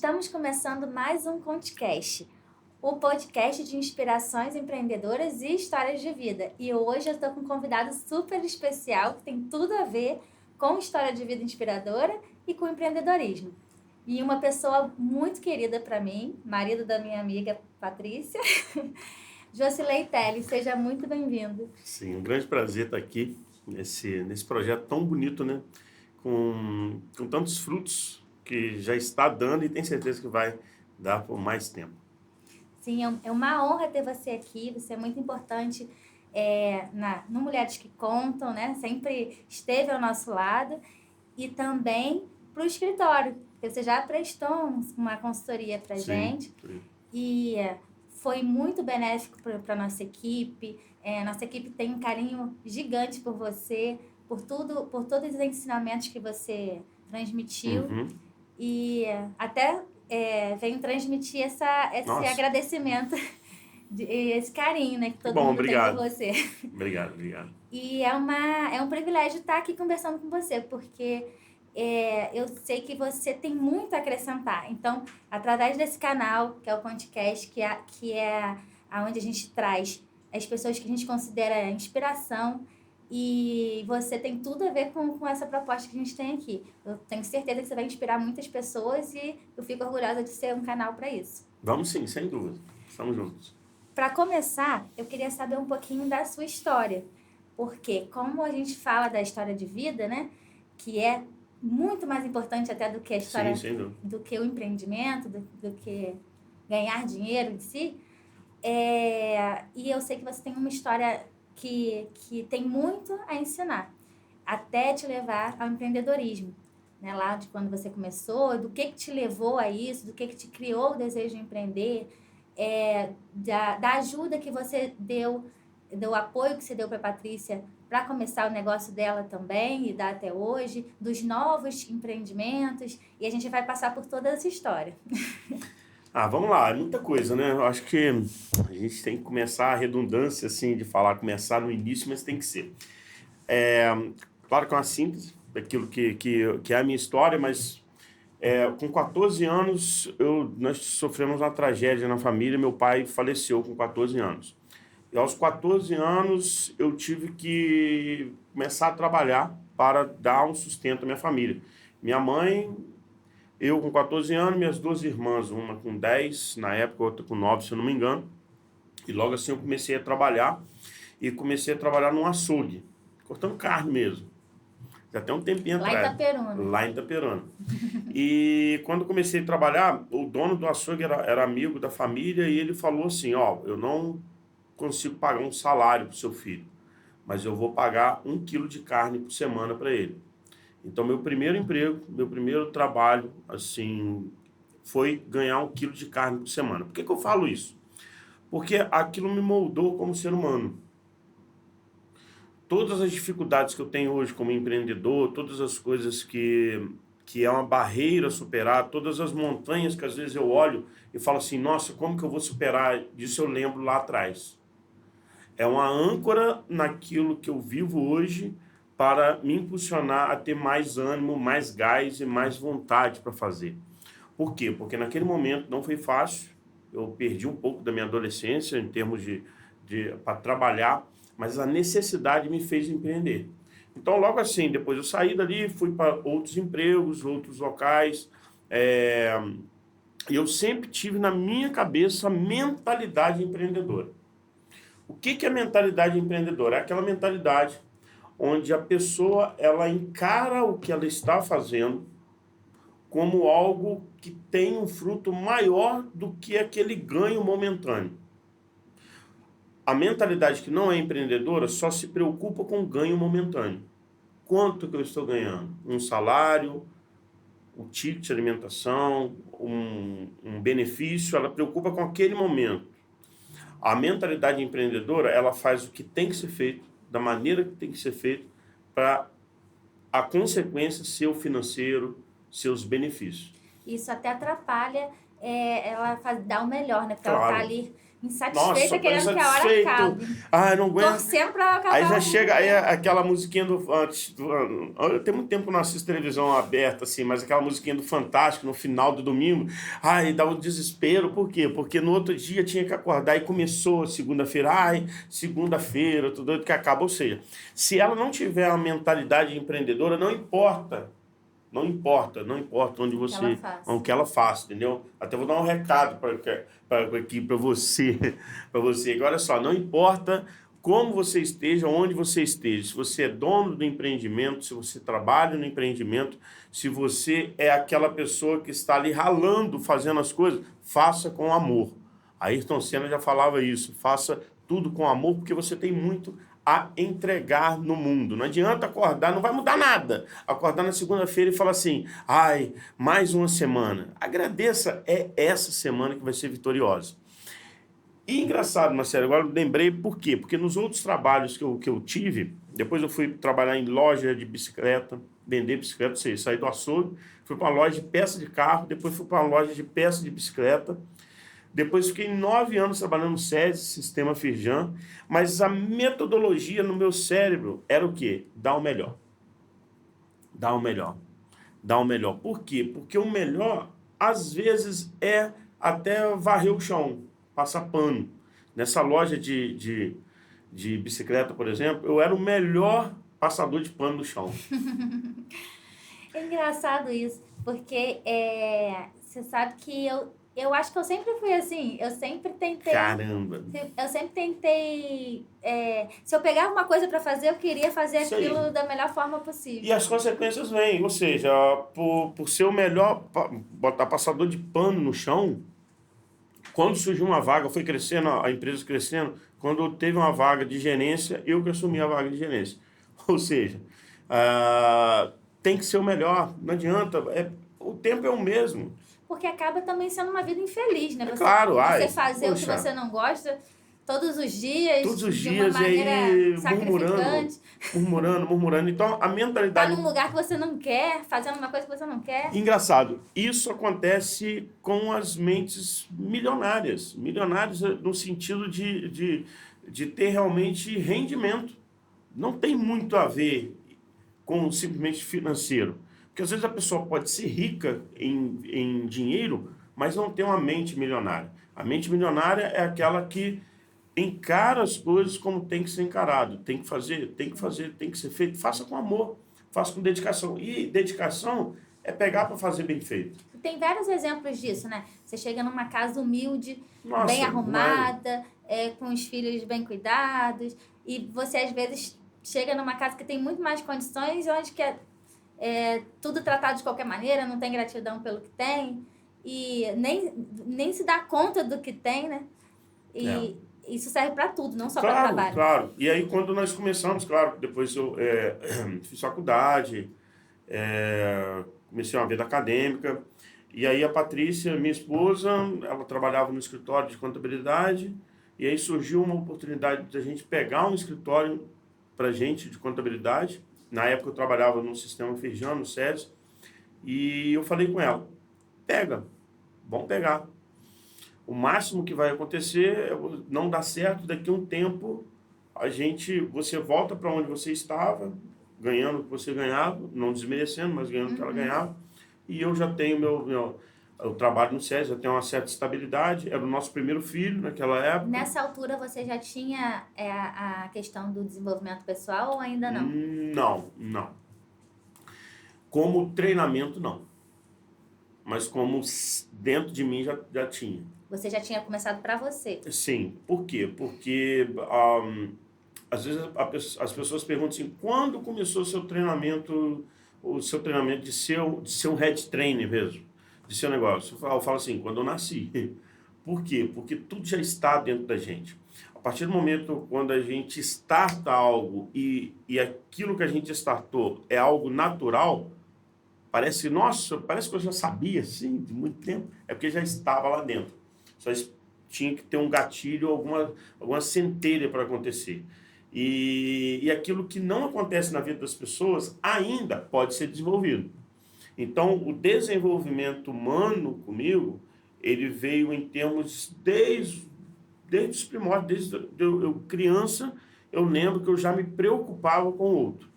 Estamos começando mais um ConteCast, o podcast de inspirações empreendedoras e histórias de vida. E hoje eu estou com um convidado super especial que tem tudo a ver com história de vida inspiradora e com empreendedorismo. E uma pessoa muito querida para mim, marido da minha amiga Patrícia, Josilei Telles. Seja muito bem-vindo. Sim, um grande prazer estar aqui nesse projeto tão bonito, né? Com tantos frutos que já está dando e tem certeza que vai dar por mais tempo. Sim, é uma honra ter você aqui. Você é muito importante no Mulheres que Contam, né? Sempre esteve ao nosso lado. E também para o escritório, porque você já prestou uma consultoria para a gente. Sim. E foi muito benéfico para a nossa equipe. Nossa equipe tem um carinho gigante por você, por todos os ensinamentos que você transmitiu. Uhum. E até venho transmitir esse agradecimento, esse carinho, né, que todo mundo obrigado. tem por você. Obrigado. E é um privilégio estar aqui conversando com você, porque eu sei que você tem muito a acrescentar. Então, através desse canal, que é o ConteCast, que é onde a gente traz as pessoas que a gente considera inspiração, e você tem tudo a ver com essa proposta que a gente tem aqui. Eu tenho certeza que você vai inspirar muitas pessoas e eu fico orgulhosa de ser um canal para isso. Vamos sim, sem dúvida. Estamos juntos. Para começar, eu queria saber um pouquinho da sua história. Porque como a gente fala da história de vida, né, que é muito mais importante até do que a história, do que o empreendimento, do que ganhar dinheiro em si. E eu sei que você tem uma história que tem muito a ensinar, até te levar ao empreendedorismo, né? Lá de quando você começou, do que te levou a isso, do que te criou o desejo de empreender, da ajuda que você deu, do apoio que você deu para a Patrícia para começar o negócio dela também e dar até hoje, dos novos empreendimentos, e a gente vai passar por toda essa história. Vamos lá, é muita coisa, né? Eu acho que a gente tem que começar a redundância, assim, de começar no início, mas tem que ser. Claro que é uma síntese daquilo que é a minha história, mas com 14 anos nós sofremos uma tragédia na família, meu pai faleceu com 14 anos. E aos 14 anos eu tive que começar a trabalhar para dar um sustento à minha família. Minha mãe... Eu com 14 anos, minhas duas irmãs, uma com 10, na época, outra com 9, se eu não me engano. E logo assim eu comecei a trabalhar. E comecei a trabalhar num açougue, cortando carne mesmo. Já tem um tempinho atrás. Lá em Itaperuna. E quando comecei a trabalhar, o dono do açougue era amigo da família e ele falou assim, eu não consigo pagar um salário para o seu filho, mas eu vou pagar 1 quilo de carne por semana para ele. Então, meu primeiro emprego, meu primeiro trabalho, assim, foi ganhar 1 quilo de carne por semana. Por que eu falo isso? Porque aquilo me moldou como ser humano. Todas as dificuldades que eu tenho hoje como empreendedor, todas as coisas que é uma barreira a superar, todas as montanhas que às vezes eu olho e falo assim, nossa, como que eu vou superar? Disso eu lembro lá atrás. É uma âncora naquilo que eu vivo hoje, para me impulsionar a ter mais ânimo, mais gás e mais vontade para fazer. Por quê? Porque naquele momento não foi fácil, eu perdi um pouco da minha adolescência em termos para trabalhar, mas a necessidade me fez empreender. Então, logo assim, depois eu saí dali, fui para outros empregos, outros locais, e eu sempre tive na minha cabeça a mentalidade empreendedora. O que é mentalidade empreendedora? É aquela mentalidade onde a pessoa ela encara o que ela está fazendo como algo que tem um fruto maior do que aquele ganho momentâneo. A mentalidade que não é empreendedora só se preocupa com o ganho momentâneo. Quanto que eu estou ganhando? Um salário, o ticket de alimentação, um benefício, ela preocupa com aquele momento. A mentalidade empreendedora, ela faz o que tem que ser feito, da maneira que tem que ser feito, para a consequência ser o financeiro, seus benefícios. Isso até atrapalha ela dar o melhor, né? Porque claro. Ela está ali insatisfeita, querendo que a hora acabe. Ah, não aguento. Torcendo pra acabar. Aí já chega aí aquela musiquinha do... Tem muito tempo que eu não assisto televisão aberta, assim, mas aquela musiquinha do Fantástico no final do domingo, ai, dá um desespero. Por quê? Porque no outro dia tinha que acordar e começou segunda-feira. Ai, segunda-feira, tudo doido que acaba. Ou seja, se ela não tiver a mentalidade empreendedora, não importa onde você, o que ela faça, entendeu? Até vou dar um recado aqui para você, Agora, olha só, não importa como você esteja, onde você esteja, se você é dono do empreendimento, se você trabalha no empreendimento, se você é aquela pessoa que está ali ralando, fazendo as coisas, faça com amor. Ayrton Senna já falava isso, faça tudo com amor, porque você tem muito a entregar no mundo. Não adianta acordar, não vai mudar nada. Acordar na segunda-feira e falar assim, ai, mais uma semana. Agradeça, é essa semana que vai ser vitoriosa. E engraçado, Marcelo, agora eu lembrei por quê? Porque nos outros trabalhos que eu tive, depois eu fui trabalhar em loja de bicicleta, vender bicicleta, ou seja, saí do açougue, fui para uma loja de peça de carro, depois fui para uma loja de peça de bicicleta. Depois fiquei 9 anos trabalhando no SESI, Sistema Firjan, mas a metodologia no meu cérebro era o quê? Dar o melhor. Dar o melhor. Dar o melhor. Por quê? Porque o melhor, às vezes, é até varrer o chão, passar pano. Nessa loja de bicicleta, por exemplo, eu era o melhor passador de pano no chão. É engraçado isso, porque você sabe que eu acho que eu sempre fui assim, eu sempre tentei... Caramba! Eu sempre tentei... se eu pegava uma coisa para fazer, eu queria fazer isso aquilo aí, da melhor forma possível. E as consequências vêm, ou seja, por ser o melhor botar passador de pano no chão, quando surgiu uma vaga, foi crescendo, a empresa crescendo, quando teve uma vaga de gerência, eu que assumi a vaga de gerência. Ou seja, tem que ser o melhor, não adianta, o tempo é o mesmo. Porque acaba também sendo uma vida infeliz, né? Você fazer o que você não gosta todos os dias, de uma maneira aí, sacrificante. Murmurando. Então, a mentalidade... Tá num lugar que você não quer, fazendo uma coisa que você não quer. Engraçado, isso acontece com as mentes milionárias. Milionárias no sentido de ter realmente rendimento. Não tem muito a ver com simplesmente financeiro. Porque às vezes a pessoa pode ser rica em dinheiro, mas não tem uma mente milionária. A mente milionária é aquela que encara as coisas como tem que ser encarado. Tem que fazer, tem que ser feito. Faça com amor, faça com dedicação. E dedicação é pegar para fazer bem feito. Tem vários exemplos disso, né? Você chega numa casa humilde, bem arrumada, com os filhos bem cuidados, e você às vezes chega numa casa que tem muito mais condições, onde que é tudo tratado de qualquer maneira, não tem gratidão pelo que tem, e nem se dá conta do que tem, né? E isso serve para tudo, não só para trabalho. Claro. E aí, quando nós começamos, claro, depois eu fiz faculdade, comecei uma vida acadêmica, e aí a Patrícia, minha esposa, ela trabalhava no escritório de contabilidade, e aí surgiu uma oportunidade de a gente pegar um escritório para gente de contabilidade. Na época eu trabalhava no Sistema Firjan, no SESI, e eu falei com ela, vamos pegar. O máximo que vai acontecer é não dar certo, daqui a um tempo você volta para onde você estava, ganhando o que você ganhava, não desmerecendo, mas ganhando o que ela ganhava, e eu já tenho eu trabalho no SESI, já tenho uma certa estabilidade, era o nosso primeiro filho naquela época. Nessa altura você já tinha a questão do desenvolvimento pessoal ou ainda não? Não. Como treinamento, não. Mas como dentro de mim já tinha. Você já tinha começado para você? Sim. Por quê? Porque às vezes as pessoas perguntam assim, quando começou o seu treinamento de ser um head trainer mesmo, de seu negócio? Eu falo assim, quando eu nasci. Por quê? Porque tudo já está dentro da gente. A partir do momento quando a gente starta algo e aquilo que a gente startou é algo natural, parece que eu já sabia, assim, de muito tempo. É porque já estava lá dentro. Só tinha que ter um gatilho, alguma centelha para acontecer. E aquilo que não acontece na vida das pessoas ainda pode ser desenvolvido. Então, o desenvolvimento humano comigo, ele veio em termos desde desde os primórdios, desde eu criança, eu lembro que eu já me preocupava com o outro.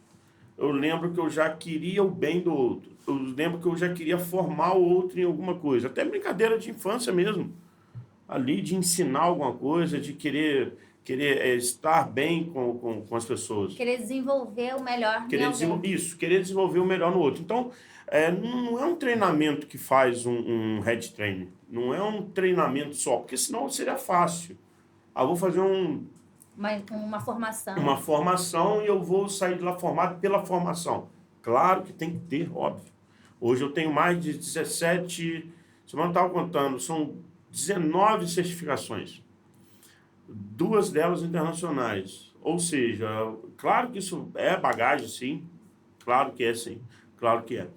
Eu lembro que eu já queria o bem do outro. Eu lembro que eu já queria formar o outro em alguma coisa. Até brincadeira de infância mesmo. Ali de ensinar alguma coisa, de querer estar bem com as pessoas. Querer desenvolver o melhor em alguém. Isso, querer desenvolver o melhor no outro. Então, não é um treinamento que faz um head training. Não é um treinamento só, porque senão seria fácil. Vou fazer Uma formação. Uma formação e eu vou sair de lá formado pela formação. Claro que tem que ter, óbvio. Hoje eu tenho mais de 17, semana eu estava contando, são 19 certificações. 2 delas internacionais. Ou seja, claro que isso é bagagem, sim. Claro que é, sim. Claro que é.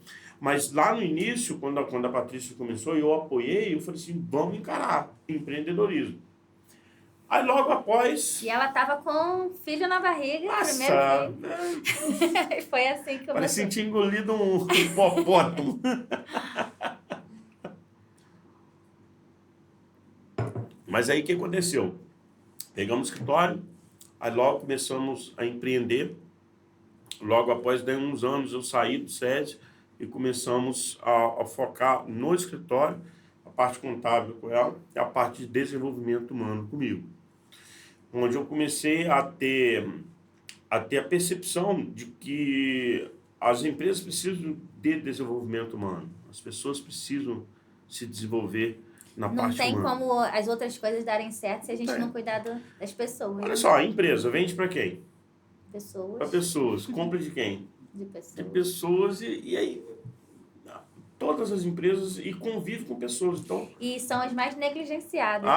Mas lá no início, quando a Patrícia começou e eu apoiei, eu falei assim, vamos encarar empreendedorismo. Aí logo após... E ela estava com um filho na barriga, primeiro filho. Foi assim que eu... Parecia que tinha engolido um hipopótamo. Mas aí o que aconteceu? Pegamos o escritório, aí logo começamos a empreender. Logo após, daí uns anos, eu saí do SESI e começamos a focar no escritório, a parte contábil com ela e a parte de desenvolvimento humano comigo. Onde eu comecei a ter a percepção de que as empresas precisam de desenvolvimento humano. As pessoas precisam se desenvolver na parte humana. Não tem como as outras coisas darem certo se a gente não cuidar das pessoas. Olha só, a empresa vende para quem? Pessoas. Para pessoas. Compra de quem? De pessoas. De pessoas e aí todas as empresas e convive com pessoas. Então, e são as mais negligenciadas.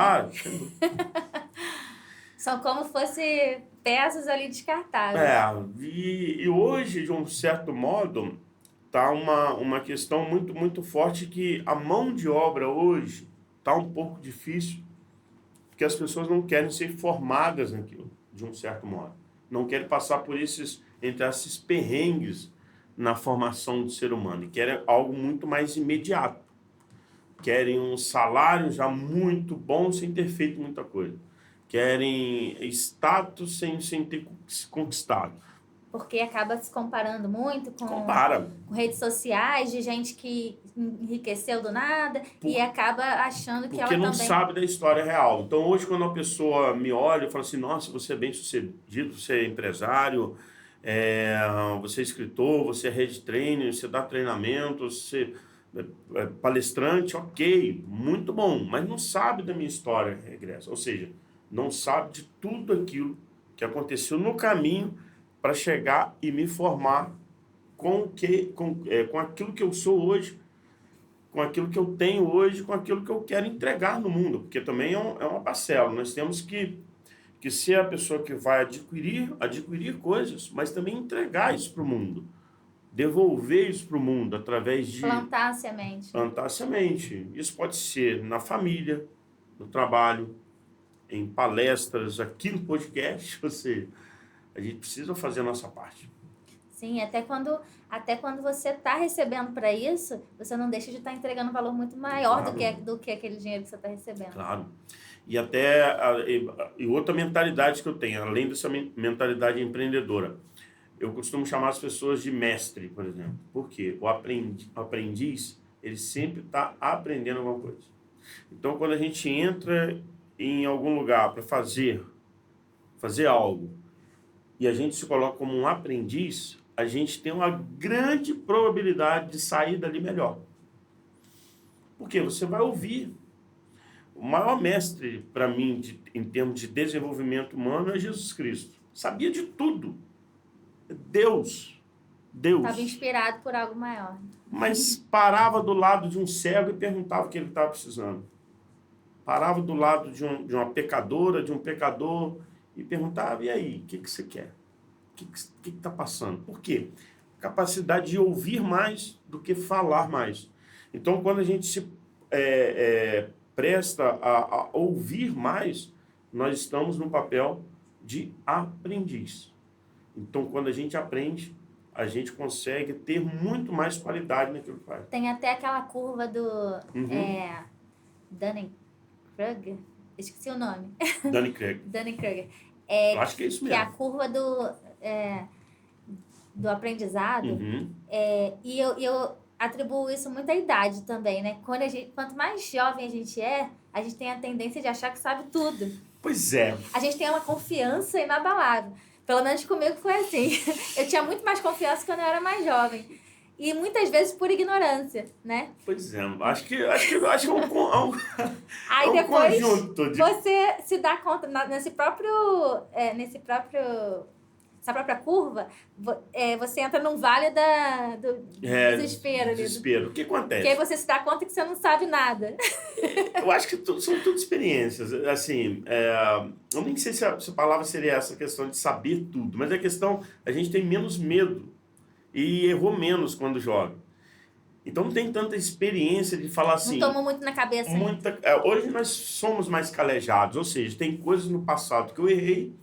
São como fosse peças ali descartáveis. E hoje, de um certo modo, tá uma questão muito, muito forte que a mão de obra hoje tá um pouco difícil, porque as pessoas não querem ser formadas naquilo, de um certo modo. Não querem passar por esses perrengues na formação do ser humano. E querem algo muito mais imediato. Querem um salário já muito bom sem ter feito muita coisa. Querem status sem ter conquistado. Porque acaba se comparando muito com redes sociais, de gente que enriqueceu do nada e acaba achando que ela também... Porque não sabe da história real. Então, hoje, quando uma pessoa me olha e fala assim, nossa, você é bem sucedido, você é empresário, você é escritor, você é head trainer, você dá treinamento, você é palestrante, ok, muito bom, mas não sabe da minha história regressa. Ou seja, não sabe de tudo aquilo que aconteceu no caminho para chegar e me formar com aquilo que eu sou hoje, com aquilo que eu tenho hoje, com aquilo que eu quero entregar no mundo, porque também é uma parcela. Nós temos que ser a pessoa que vai adquirir coisas, mas também entregar isso para o mundo, devolver isso para o mundo através de... Plantar a semente. Plantar a semente. Isso pode ser na família, no trabalho, em palestras, aqui no podcast, ou seja, a gente precisa fazer a nossa parte. Sim, até quando você está recebendo para isso, você não deixa de estar entregando um valor muito maior do que aquele dinheiro que você está recebendo. Claro. E e outra mentalidade que eu tenho, além dessa mentalidade empreendedora, eu costumo chamar as pessoas de mestre, por exemplo. Por quê? O aprendiz, ele sempre está aprendendo alguma coisa. Então, quando a gente entra em algum lugar para fazer algo e a gente se coloca como um aprendiz, a gente tem uma grande probabilidade de sair dali melhor. Porque você vai ouvir. O maior mestre para mim em termos de desenvolvimento humano é Jesus Cristo. Sabia de tudo. Deus. Estava inspirado por algo maior. Mas parava do lado de um cego e perguntava o que ele estava precisando. Parava do lado de uma pecadora, de um pecador, e perguntava, e aí, o que você quer? O que está passando? Por quê? Capacidade de ouvir mais do que falar mais. Então, quando a gente se presta a ouvir mais, nós estamos no papel de aprendiz. Então, quando a gente aprende, a gente consegue ter muito mais qualidade naquilo que faz. Tem até aquela curva do Dunning-Kruger, Esqueci o nome. Dunning-Kruger. Dunning-Kruger. Eu acho que é isso mesmo. Que é a curva do aprendizado. Uhum. E eu atribuo isso muito à idade também, né? Quanto mais jovem a gente tem a tendência de achar que sabe tudo. Pois é. A gente tem uma confiança inabalável. Pelo menos comigo foi assim. Eu tinha muito mais confiança quando eu era mais jovem. E muitas vezes por ignorância, né? Pois é. Acho que é um Aí depois você se dá conta, nessa própria curva, você entra num vale do desespero. Desespero. O que acontece? Porque aí você se dá conta que você não sabe nada. Eu acho que são tudo experiências. Assim, eu nem sei se a palavra seria essa questão de saber tudo, mas a gente tem menos medo e errou menos quando joga. Então não tem tanta experiência de falar assim... Não toma muito na cabeça. Hoje nós somos mais calejados, ou seja, tem coisas no passado que eu errei,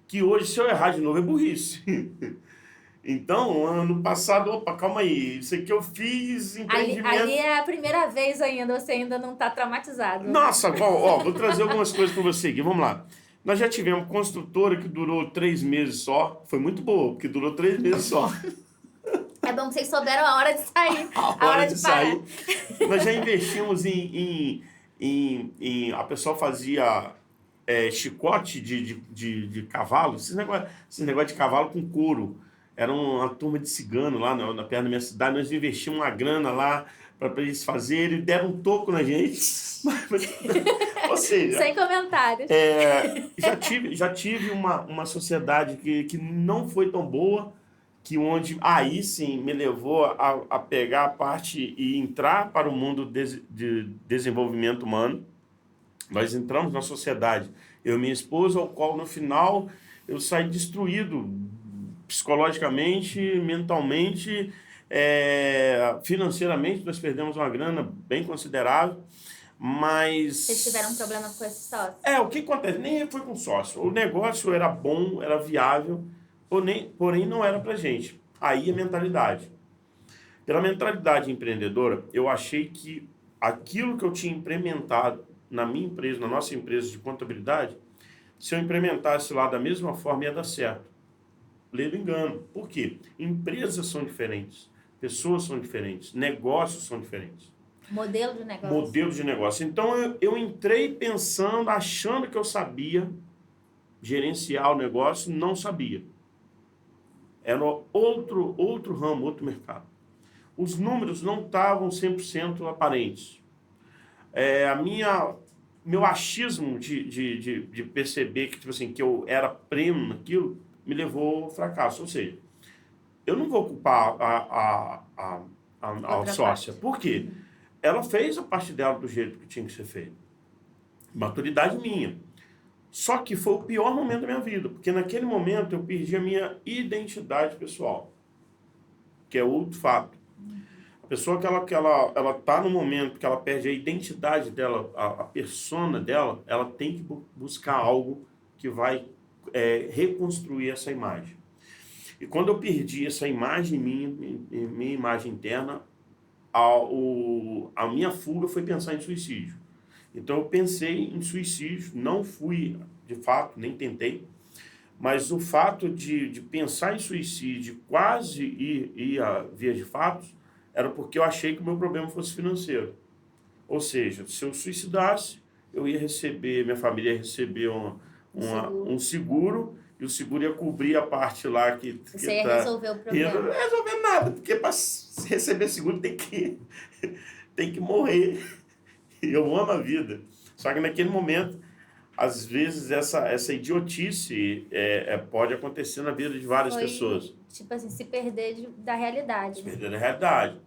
que hoje, se eu errar de novo, é burrice. Então, ano passado, opa, calma aí, isso aqui eu fiz, empreendimento... Ali é a primeira vez ainda, você ainda não está traumatizado. Nossa, vou trazer algumas coisas para você aqui, vamos lá. Nós já tivemos construtora que durou 3 meses só, foi muito boa, porque durou 3 meses só. É bom que vocês souberam a hora de sair, a hora de parar. Nós já investimos a pessoa fazia chicote de cavalo, esse negócio de cavalo com couro. Era uma turma de cigano lá na perto da minha cidade, nós investimos uma grana lá para eles fazerem, deram um toco na gente. Ou seja... Sem comentários. Já tive uma sociedade que não foi tão boa, onde aí sim me levou a pegar a parte e entrar para o mundo de desenvolvimento humano. Nós entramos na sociedade, eu e minha esposa, ao qual no final eu saí destruído psicologicamente, mentalmente, financeiramente. Nós perdemos uma grana bem considerável, mas... Vocês tiveram um problema com esse sócio? O que acontece? Nem foi com sócio. O negócio era bom, era viável, porém não era pra gente. Aí a mentalidade. Pela mentalidade empreendedora, eu achei que aquilo que eu tinha implementado na minha empresa, na nossa empresa de contabilidade, se eu implementasse lá da mesma forma, ia dar certo. Ledo engano. Por quê? Empresas são diferentes, pessoas são diferentes, negócios são diferentes. Modelo de negócio. Então eu entrei pensando, achando que eu sabia gerenciar o negócio, não sabia. Era outro ramo, outro mercado. Os números não estavam 100% aparentes. Meu achismo de perceber que, tipo assim, que eu era prêmio naquilo me levou ao fracasso. Ou seja, eu não vou culpar a sócia. Por quê? Ela fez a parte dela do jeito que tinha que ser feito. Maturidade minha. Só que foi o pior momento da minha vida, porque naquele momento eu perdi a minha identidade pessoal, que é outro fato. A pessoa que ela tá no momento que ela perde a identidade dela, a persona dela, ela tem que buscar algo que vai reconstruir essa imagem. E quando eu perdi essa imagem minha imagem interna, a minha fuga foi pensar em suicídio. Então eu pensei em suicídio, não fui de fato, nem tentei, mas o fato de pensar em suicídio, quase ir a vias de fato, era porque eu achei que o meu problema fosse financeiro. Ou seja, se eu suicidasse, eu ia receber, minha família ia receber um seguro, e o seguro ia cobrir a parte lá que... Você ia resolver o problema. Não ia resolver nada, porque para receber seguro tem que morrer. E eu amo a vida. Só que naquele momento, às vezes, essa idiotice pode acontecer na vida de várias pessoas. Tipo assim, se perder da realidade. Se perder da realidade.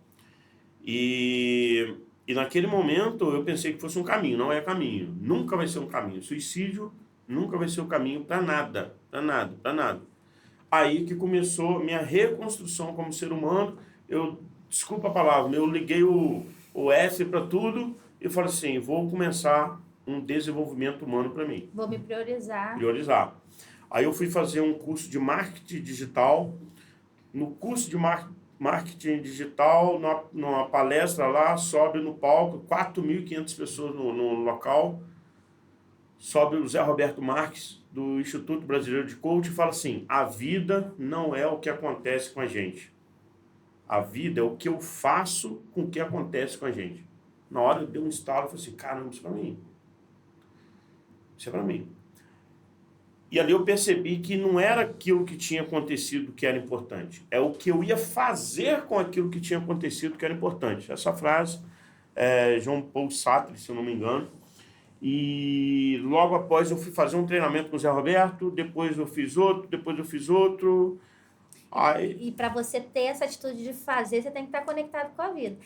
E naquele momento eu pensei que fosse um caminho, não é caminho. Nunca vai ser um caminho. Suicídio nunca vai ser um caminho para nada, para nada, para nada. Aí que começou minha reconstrução como ser humano. Desculpa a palavra, eu liguei o S para tudo e falei assim, vou começar um desenvolvimento humano para mim. Vou me priorizar. Priorizar. Aí eu fui fazer um curso de marketing digital. No curso de marketing digital, numa palestra lá, sobe no palco, 4.500 pessoas no local. sobre o Zé Roberto Marques, do Instituto Brasileiro de Coaching, e fala assim: a vida não é o que acontece com a gente. A vida é o que eu faço com o que acontece com a gente. Na hora eu dei um estalo e falei assim: caramba, isso é pra mim. Isso é pra mim. E ali eu percebi que não era aquilo que tinha acontecido que era importante. É o que eu ia fazer com aquilo que tinha acontecido que era importante. Essa frase é João Paul Sartre, se eu não me engano. E logo após eu fui fazer um treinamento com o Zé Roberto, depois eu fiz outro. Aí... E para você ter essa atitude de fazer, você tem que estar conectado com a vida.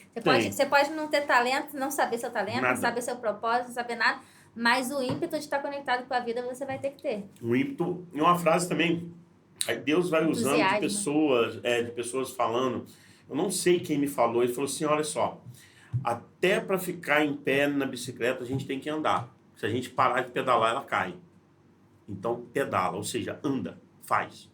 Você pode não ter talento, não saber seu talento, não saber seu propósito, não saber nada, mas o ímpeto de estar conectado com a vida você vai ter que ter. O ímpeto, e uma frase também, Deus vai usando de pessoas falando, eu não sei quem me falou, ele falou assim: olha só, até para ficar em pé na bicicleta a gente tem que andar. Se a gente parar de pedalar, ela cai. Então pedala, ou seja, anda, faz.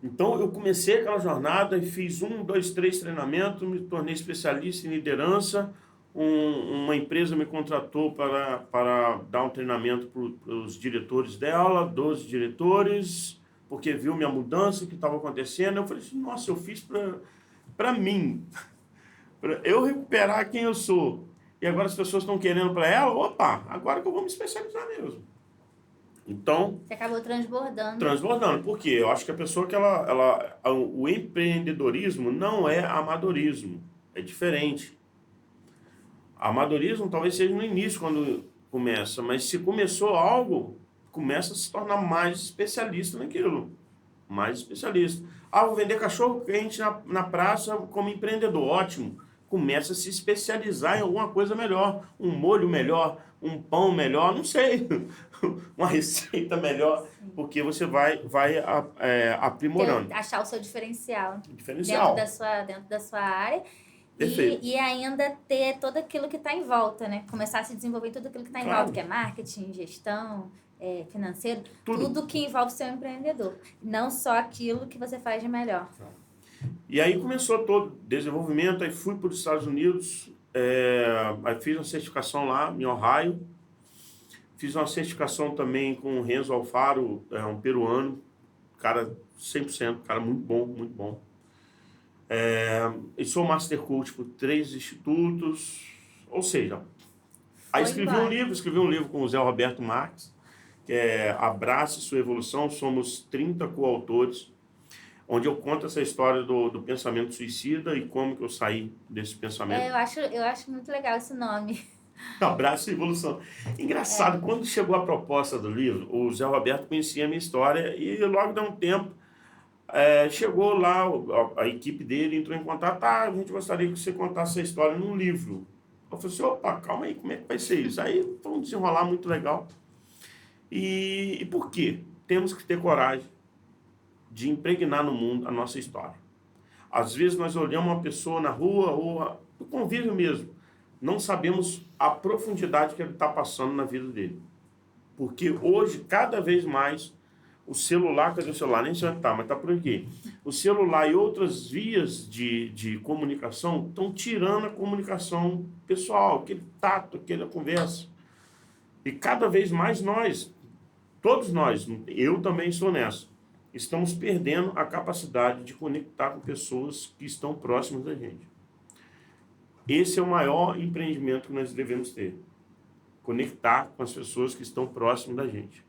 Então eu comecei aquela jornada e fiz 1, 2, 3 treinamentos, me tornei especialista em liderança. Uma empresa me contratou para dar um treinamento para os diretores dela, 12 diretores, porque viu minha mudança que estava acontecendo. Eu falei assim: nossa, eu fiz para mim, para eu recuperar quem eu sou. E agora as pessoas estão querendo para ela, opa, agora que eu vou me especializar mesmo. Então... Você acabou transbordando. Transbordando, porque eu acho que a pessoa que o empreendedorismo não é amadorismo, é diferente. Amadorismo talvez seja no início, quando começa, mas se começou algo, começa a se tornar mais especialista naquilo. Mais especialista. Ah, vou vender cachorro quente na praça como empreendedor, ótimo. Começa a se especializar em alguma coisa melhor. Um molho melhor, um pão melhor, não sei. Uma receita melhor, porque você vai aprimorando. Achar o seu diferencial. Diferencial. Dentro da sua área. E ainda ter tudo aquilo que está em volta, né? Começar a se desenvolver tudo aquilo que está em volta, que é marketing, gestão, financeiro, tudo que envolve o seu empreendedor. Não só aquilo que você faz de melhor. E aí começou todo o desenvolvimento, aí fui para os Estados Unidos, aí fiz uma certificação lá em Ohio, fiz uma certificação também com o Renzo Alfaro, um peruano, cara 100%, cara muito bom, muito bom. E sou Master Coach por 3 institutos, ou seja, aí escrevi um livro com o Zé Roberto Marques, que é Abrace Sua Evolução, somos 30 coautores, onde eu conto essa história do pensamento suicida e como que eu saí desse pensamento. Eu acho muito legal esse nome. Abraço e Evolução. Engraçado, quando chegou a proposta do livro, o Zé Roberto conhecia a minha história e logo de um tempo chegou lá, a equipe dele entrou em contato: a gente gostaria que você contasse a história num livro. Eu falei assim: opa, calma aí, como é que vai ser isso? Aí foi um desenrolar muito legal. E por quê? Temos que ter coragem de impregnar no mundo a nossa história. Às vezes nós olhamos uma pessoa na rua ou no convívio mesmo, não sabemos a profundidade que ele está passando na vida dele. Porque hoje, cada vez mais, o celular, cadê o celular? Nem sei onde está, mas está por aqui. O celular e outras vias de comunicação estão tirando a comunicação pessoal, aquele tato, aquela conversa. E cada vez mais todos nós, eu também estou nessa, estamos perdendo a capacidade de conectar com pessoas que estão próximas da gente. Esse é o maior empreendimento que nós devemos ter. Conectar com as pessoas que estão próximas da gente.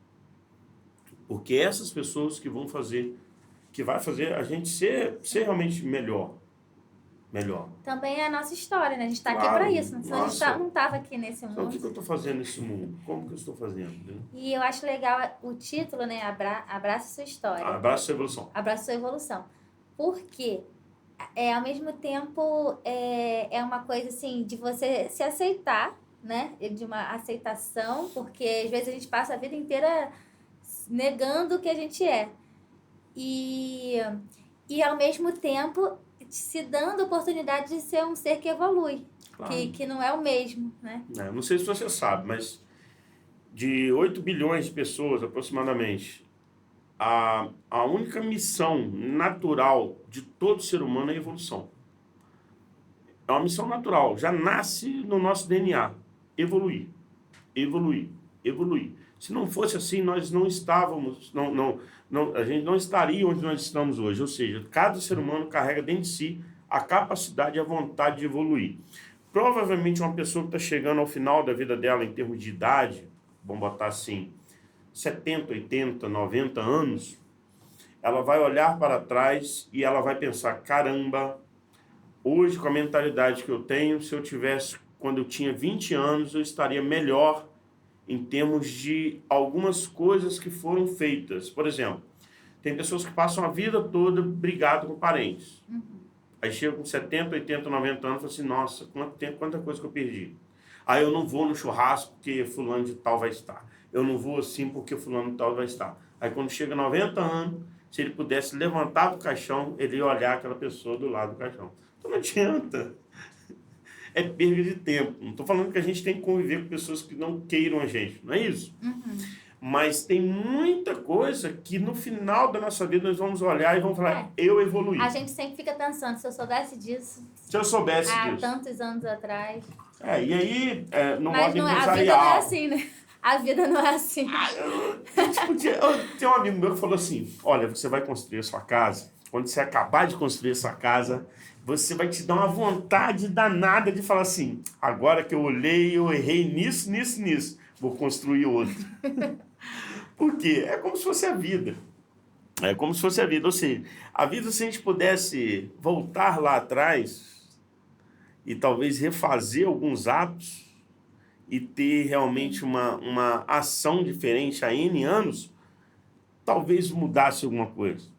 Porque essas pessoas que vai fazer a gente ser realmente melhor. Também é a nossa história, né? A gente está aqui para isso. Senão a gente não estava aqui nesse mundo. Então, o que eu estou fazendo nesse mundo? Como que eu estou fazendo? Né? E eu acho legal o título, né? Abraça Sua História. Abraça Sua Evolução. Abraça Sua Evolução. Porque, ao mesmo tempo, é uma coisa assim de você se aceitar, né? De uma aceitação, porque às vezes a gente passa a vida inteira negando o que a gente é. E ao mesmo tempo, se dando a oportunidade de ser um ser que evolui. Claro. Que não é o mesmo, né? Não sei se você sabe, mas de 8 bilhões de pessoas, aproximadamente, a única missão natural de todo ser humano é a evolução. É uma missão natural, já nasce no nosso DNA. Evoluir. evoluir. Se não fosse assim, nós não estávamos, a gente não estaria onde nós estamos hoje. Ou seja, cada ser humano carrega dentro de si a capacidade e a vontade de evoluir. Provavelmente uma pessoa que está chegando ao final da vida dela em termos de idade, vamos botar assim, 70, 80, 90 anos, ela vai olhar para trás e ela vai pensar, caramba, hoje com a mentalidade que eu tenho, se eu tivesse, quando eu tinha 20 anos, eu estaria melhor em termos de algumas coisas que foram feitas. Por exemplo, tem pessoas que passam a vida toda brigado com parentes. Aí chega com 70, 80, 90 anos e fala assim, nossa, quanta coisa que eu perdi. Aí eu não vou no churrasco porque fulano de tal vai estar. Eu não vou assim porque fulano de tal vai estar. Aí quando chega 90 anos, se ele pudesse levantar do caixão, ele ia olhar aquela pessoa do lado do caixão. Então não adianta. É perda de tempo. Não estou falando que a gente tem que conviver com pessoas que não queiram a gente, não é isso? Mas tem muita coisa que no final da nossa vida nós vamos olhar e vamos falar, eu evoluí. A gente sempre fica pensando, se eu soubesse disso... Se eu soubesse disso. Há tantos anos atrás. E aí, no modo empresarial... A vida não é assim, né? A vida não é assim. Tem um amigo meu que falou assim, olha, você vai construir a sua casa, quando você acabar de construir a sua casa, você vai te dar uma vontade danada de falar assim, agora que eu olhei, eu errei nisso, vou construir outro. Por quê? É como se fosse a vida. É como se fosse a vida. Ou seja, a vida, se a gente pudesse voltar lá atrás e talvez refazer alguns atos e ter realmente uma ação diferente há N anos, talvez mudasse alguma coisa.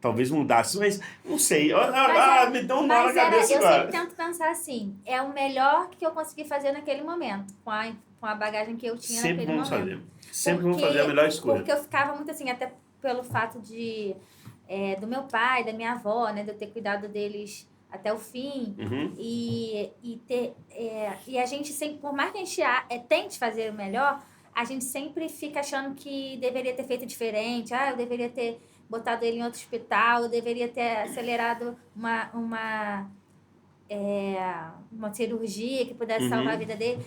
Talvez mudasse, mas não sei. Me dá um nó na cabeça agora. Eu sempre tento pensar assim, é o melhor que eu consegui fazer naquele momento, com a bagagem que eu tinha sempre naquele momento. Sempre vamos fazer a melhor escolha. Porque eu ficava muito assim, até pelo fato do meu pai, da minha avó, né, de eu ter cuidado deles até o fim. E a gente sempre, por mais que a gente tente fazer o melhor, a gente sempre fica achando que deveria ter feito diferente. Eu deveria ter botado ele em outro hospital, eu deveria ter acelerado uma cirurgia que pudesse salvar a vida dele.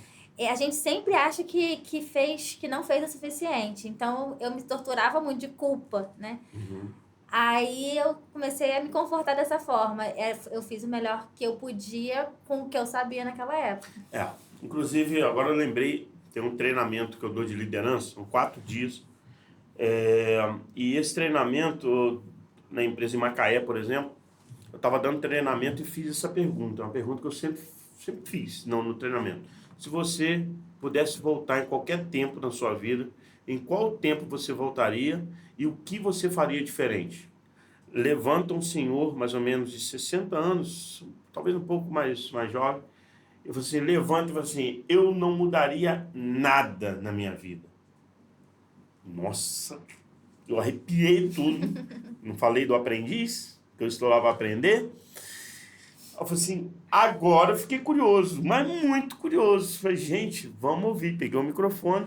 A gente sempre acha que não fez o suficiente. Então, eu me torturava muito de culpa, né? Aí, eu comecei a me confortar dessa forma. Eu fiz o melhor que eu podia com o que eu sabia naquela época. Inclusive, agora eu lembrei, tem um treinamento que eu dou de liderança, são 4 dias. E esse treinamento, na empresa em Macaé, por exemplo, eu estava dando treinamento e fiz essa pergunta. Uma pergunta que eu sempre fiz no treinamento. Se você pudesse voltar em qualquer tempo na sua vida, em qual tempo você voltaria e o que você faria diferente? Levanta um senhor, mais ou menos de 60 anos, talvez um pouco mais jovem, e você levanta e fala assim, eu não mudaria nada na minha vida. Nossa, eu arrepiei tudo. Não falei do aprendiz, que eu estou lá para aprender. Eu falei assim, agora eu fiquei curioso, mas muito curioso. Falei, gente, vamos ouvir. Peguei o microfone,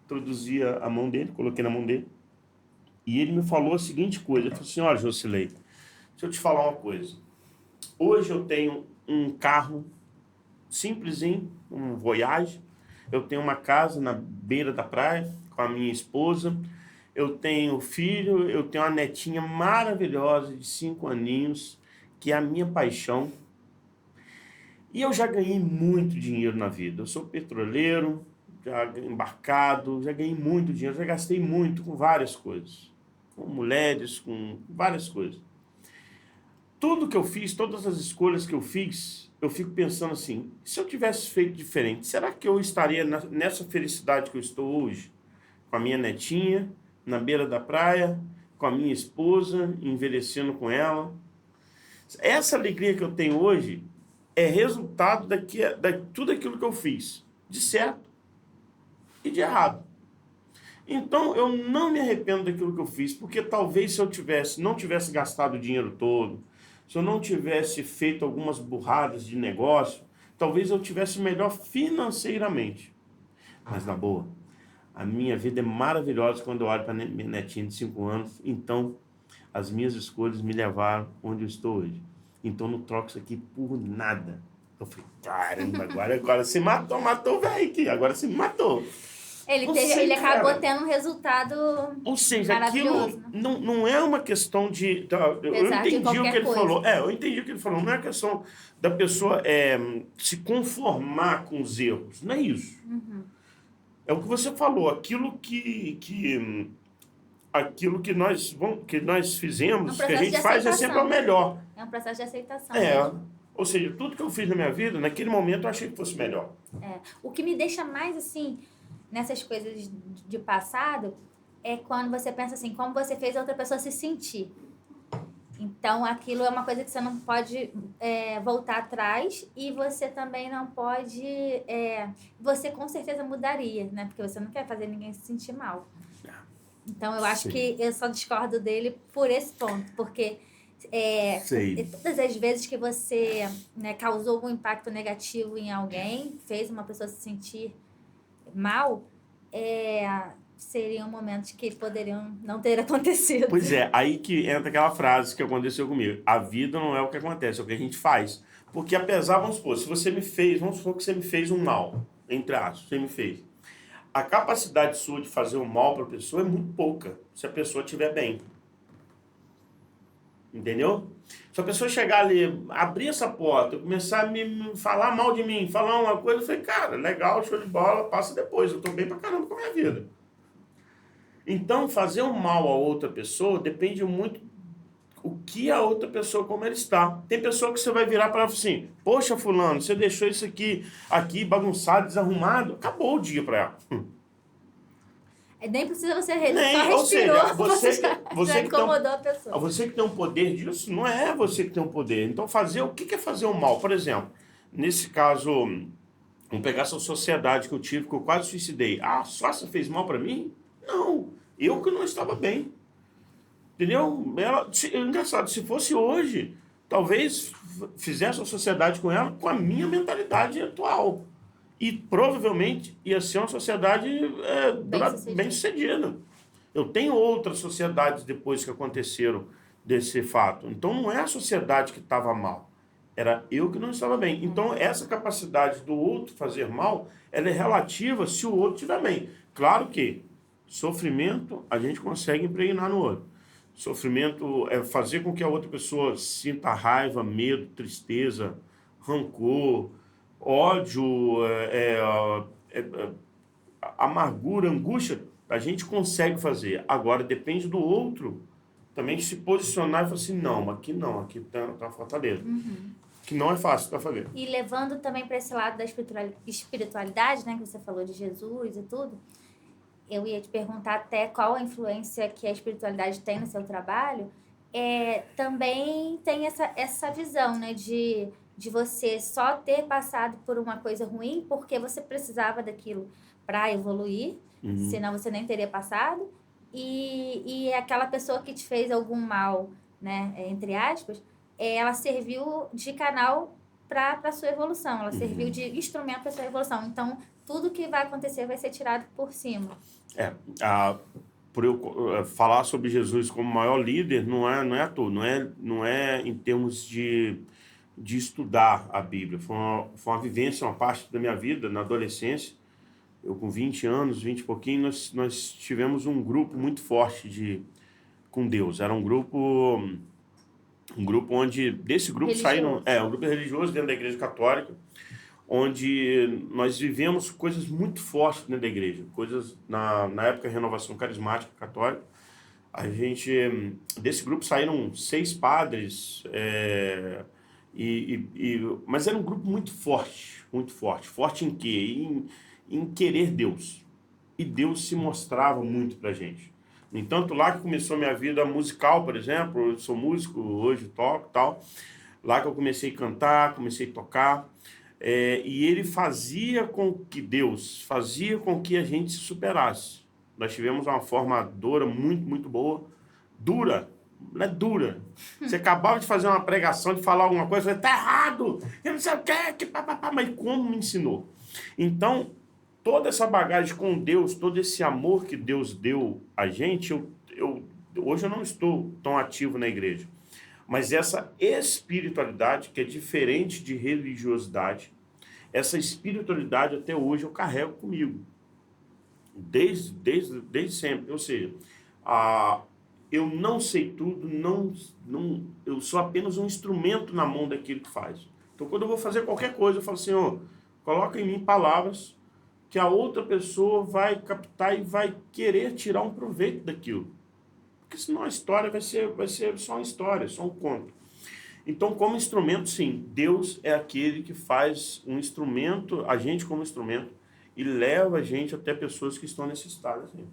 introduzi a mão dele, coloquei na mão dele. E ele me falou a seguinte coisa. Ele falou assim, olha, Josilei, deixa eu te falar uma coisa. Hoje eu tenho um carro simplesinho, um Voyage. Eu tenho uma casa na beira da praia com a minha esposa. Eu tenho filho, eu tenho uma netinha maravilhosa de 5 aninhos, que é a minha paixão. E eu já ganhei muito dinheiro na vida. Eu sou petroleiro, já embarcado, já ganhei muito dinheiro, já gastei muito com várias coisas. Com mulheres, com várias coisas. Tudo que eu fiz, todas as escolhas que eu fiz, eu fico pensando assim, se eu tivesse feito diferente, será que eu estaria nessa felicidade que eu estou hoje? Com a minha netinha, na beira da praia, com a minha esposa, envelhecendo com ela. Essa alegria que eu tenho hoje é resultado de tudo aquilo que eu fiz, de certo e de errado. Então, eu não me arrependo daquilo que eu fiz, porque talvez se eu não tivesse gastado o dinheiro todo, se eu não tivesse feito algumas burradas de negócio, talvez eu tivesse melhor financeiramente. Mas, na boa, a minha vida é maravilhosa quando eu olho para minha netinha de 5 anos. Então, as minhas escolhas me levaram onde eu estou hoje. Então, não troco isso aqui por nada. Eu falei, caramba, agora você matou o velho aqui. Agora você me matou. Ele acabou tendo um resultado ou seja, aquilo né? não é uma questão de... Eu entendi o que ele falou. Eu entendi o que ele falou. Não é questão da pessoa se conformar com os erros. Não é isso. Uhum. É o que você falou. Aquilo que nós fizemos, que a gente faz, é sempre o melhor. É um processo de aceitação. Ou seja, tudo que eu fiz na minha vida, naquele momento eu achei que fosse melhor. O que me deixa mais assim, nessas coisas de passado, é quando você pensa assim, como você fez a outra pessoa se sentir. Então, aquilo é uma coisa que você não pode voltar atrás, e você também não pode... você com certeza mudaria, né? Porque você não quer fazer ninguém se sentir mal. Então, eu acho que eu só discordo dele por esse ponto, porque todas as vezes que você, né, causou algum impacto negativo em alguém, fez uma pessoa se sentir mal, seriam momentos que poderiam não ter acontecido. Pois é, aí que entra aquela frase que aconteceu comigo. A vida não é o que acontece, é o que a gente faz. Porque apesar, vamos supor, se você me fez, vamos supor que você me fez um mal, entre aspas, você me fez. A capacidade sua de fazer um mal para a pessoa é muito pouca, se a pessoa estiver bem. Entendeu? Se a pessoa chegar ali, abrir essa porta, começar a me falar mal de mim, falar uma coisa, eu falei, cara, legal, show de bola, passa depois, eu tô bem pra caramba com a minha vida. Então, fazer um mal a outra pessoa depende muito o que a outra pessoa, como ela está. Tem pessoa que você vai virar para ela assim, poxa, fulano, você deixou isso aqui bagunçado, desarrumado, acabou o dia para ela. Nem precisa você só ou seja, você já que incomodou a pessoa. Você que tem um poder disso, não é você que tem um poder. Então, o que é fazer o mal? Por exemplo, nesse caso, vamos pegar essa sociedade que eu tive, que eu quase suicidei. Só você fez mal para mim? Não, eu que não estava bem. Entendeu? Engraçado, se fosse hoje, talvez fizesse uma sociedade com ela com a minha mentalidade atual. E provavelmente ia ser uma sociedade bem sucedida. Eu tenho outras sociedades depois que aconteceram desse fato. Então não é a sociedade que estava mal, era eu que não estava bem. Então essa capacidade do outro fazer mal, ela é relativa se o outro estiver bem. Claro que sofrimento a gente consegue impregnar no outro. Sofrimento é fazer com que a outra pessoa sinta raiva, medo, tristeza, rancor, ódio, amargura, angústia, a gente consegue fazer. Agora, depende do outro também se posicionar e falar assim, não, aqui tá uma fortaleza. Uhum. Que não é fácil para fazer. E levando também para esse lado da espiritualidade, né, que você falou de Jesus e tudo, eu ia te perguntar até qual a influência que a espiritualidade tem no seu trabalho. Também tem essa visão, né, de você só ter passado por uma coisa ruim porque você precisava daquilo para evoluir, senão você nem teria passado. E aquela pessoa que te fez algum mal, né, entre aspas, ela serviu de canal para a sua evolução, ela serviu de instrumento para a sua evolução. Então, tudo que vai acontecer vai ser tirado por cima. Por eu falar sobre Jesus como maior líder, não é à toa, não é em termos de estudar a Bíblia. Foi uma vivência, uma parte da minha vida, na adolescência. Eu com 20 anos, 20 e pouquinho, nós tivemos um grupo muito forte com Deus. Era um grupo onde, desse grupo saíram... um grupo religioso dentro da Igreja Católica, onde nós vivemos coisas muito fortes dentro da igreja. Coisas, na época, Renovação Carismática Católica. Desse grupo saíram 6 padres, mas era um grupo muito forte. Muito forte. Forte em quê? Em querer Deus. E Deus se mostrava muito pra gente. No entanto, lá que começou a minha vida musical, por exemplo, eu sou músico, hoje toco e tal. Lá que eu comecei a cantar, comecei a tocar. E ele Deus fazia com que a gente se superasse. Nós tivemos uma formadora muito, muito boa. Dura. Ela é dura. Você acabava de fazer uma pregação, de falar alguma coisa, você tá errado, eu não sei o que papapá, mas como me ensinou? Então, toda essa bagagem com Deus, todo esse amor que Deus deu a gente, hoje eu não estou tão ativo na igreja, mas essa espiritualidade, que é diferente de religiosidade, essa espiritualidade até hoje eu carrego comigo. Desde sempre. Ou seja, eu não sei tudo, eu sou apenas um instrumento na mão daquele que faz. Então, quando eu vou fazer qualquer coisa, eu falo, Senhor, coloca em mim palavras que a outra pessoa vai captar e vai querer tirar um proveito daquilo. Porque senão a história vai ser só uma história, só um conto. Então, como instrumento, sim, Deus é aquele que faz um instrumento, a gente como instrumento, e leva a gente até pessoas que estão necessitadas. Assim.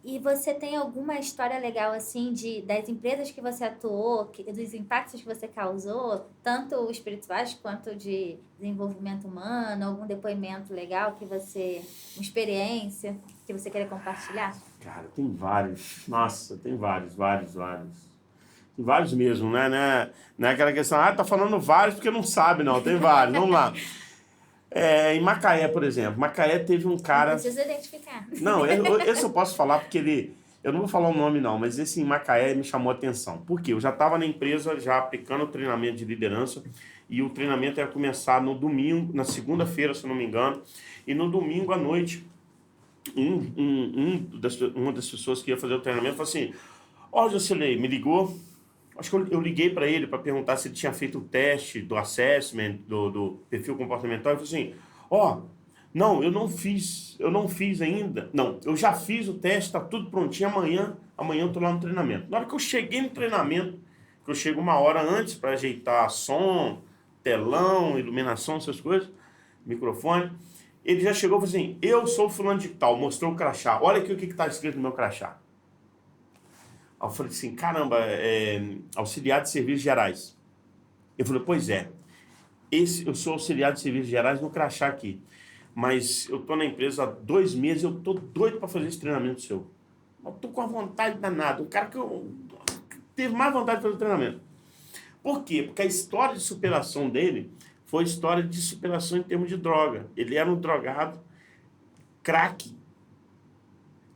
E você tem alguma história legal, assim, das empresas que você atuou, dos impactos que você causou, tanto espirituais quanto de desenvolvimento humano, algum depoimento legal uma experiência que você queira compartilhar? Cara, tem vários. Nossa, tem vários. Tem vários mesmo, né? Não é aquela questão, tá falando vários porque não sabe, não. Tem vários, vamos lá. Em Macaé, por exemplo. Macaé teve um cara... Não precisa identificar. Não, esse eu posso falar porque eu não vou falar o nome não, mas esse em Macaé me chamou a atenção. Por quê? Eu já estava na empresa, já aplicando o treinamento de liderança, e o treinamento ia começar no domingo, na segunda-feira, se não me engano, e no domingo à noite, uma das pessoas que ia fazer o treinamento falou assim, Jocelyn, me ligou, acho que eu liguei para ele para perguntar se ele tinha feito o teste do assessment, do perfil comportamental, e falou assim, não, eu não fiz ainda. Não, eu já fiz o teste, tá tudo prontinho, amanhã eu tô lá no treinamento. Na hora que eu cheguei no treinamento, que eu chego uma hora antes para ajeitar som, telão, iluminação, essas coisas, microfone, ele já chegou e falou assim, eu sou fulano de tal, mostrou o crachá, olha aqui o que tá escrito no meu crachá. Aí eu falei assim, caramba, auxiliar de serviços gerais. Eu falei, pois é, eu sou auxiliar de serviços gerais no crachá aqui. Mas eu tô na empresa há 2 meses, eu tô doido para fazer esse treinamento seu. Eu tô com a vontade danada. O cara que eu teve mais vontade de fazer o treinamento. Por quê? Porque a história de superação dele foi história de superação em termos de droga. Ele era um drogado, crack.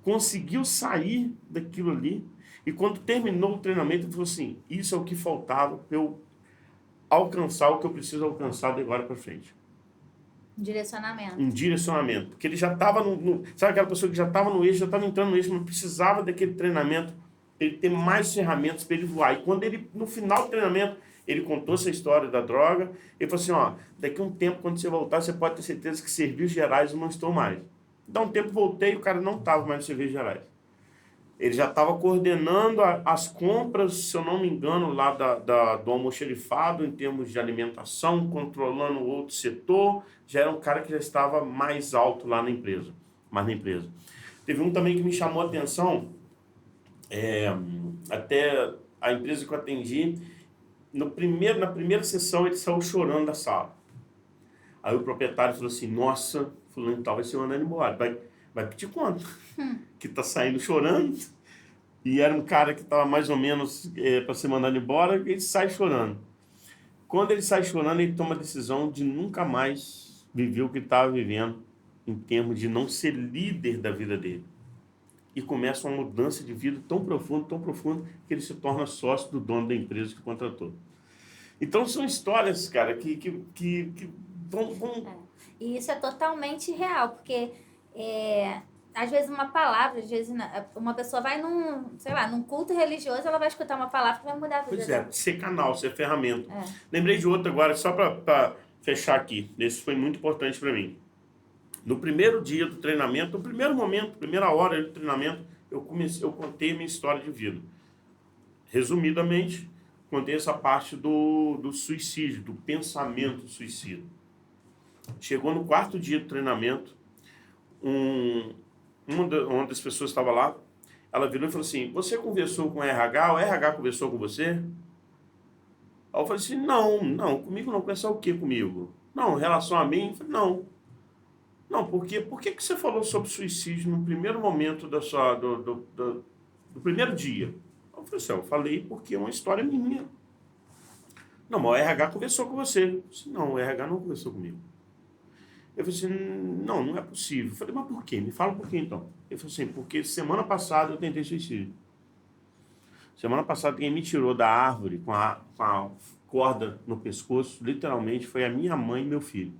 Conseguiu sair daquilo ali. E quando terminou o treinamento, ele falou assim, isso é o que faltava para eu alcançar o que eu preciso alcançar de agora para frente. Um direcionamento. Porque ele já estava sabe aquela pessoa que já estava no eixo, já estava entrando no eixo, mas precisava daquele treinamento, ele ter mais ferramentas para ele voar. E quando ele, no final do treinamento, ele contou essa história da droga, ele falou assim, daqui a um tempo, quando você voltar, você pode ter certeza que serviços gerais eu não estou mais. Dá um tempo, voltei, o cara não estava mais nos serviços gerais. Ele já estava coordenando as compras, se eu não me engano, lá do almoxerifado, em termos de alimentação, controlando outro setor. Já era um cara que já estava mais alto lá na empresa. Teve um também que me chamou a atenção, até a empresa que eu atendi, na primeira sessão ele saiu chorando da sala. Aí o proprietário falou assim, nossa, fulano tal vai ser mandado embora. Vai pedir quanto? Que tá saindo chorando. E era um cara que estava mais ou menos para ser mandado embora, e ele sai chorando. Quando ele sai chorando, ele toma a decisão de nunca mais viver o que estava vivendo, em termos de não ser líder da vida dele. E começa uma mudança de vida tão profunda, que ele se torna sócio do dono da empresa que contratou. Então são histórias, cara, que vão... E isso é totalmente real, porque às vezes uma palavra, às vezes uma pessoa vai num culto religioso, ela vai escutar uma palavra que vai mudar a vida dela. Pois é, ser canal, ser ferramenta. Lembrei de outro agora, só para fechar aqui. Esse foi muito importante para mim. No primeiro dia do treinamento, no primeiro momento, primeira hora do treinamento, eu contei minha história de vida. Resumidamente, contei essa parte do suicídio, do pensamento suicida. Chegou no 4º dia do treinamento, uma das pessoas estava lá, ela virou e falou assim, você conversou com o RH? O RH conversou com você? Aí eu falei assim, não, comigo não. Conversar o quê comigo? Não, em relação a mim? Eu falei, não, por que você falou sobre suicídio no primeiro momento do primeiro dia? Eu falei assim, eu falei porque é uma história minha. Não, mas o RH conversou com você. Eu disse, não, o RH não conversou comigo. Eu falei assim, não é possível. Eu falei, mas por quê? Me fala por quê então. Ele falou assim, porque semana passada eu tentei suicídio. Semana passada quem me tirou da árvore com a corda no pescoço, literalmente, foi a minha mãe e meu filho.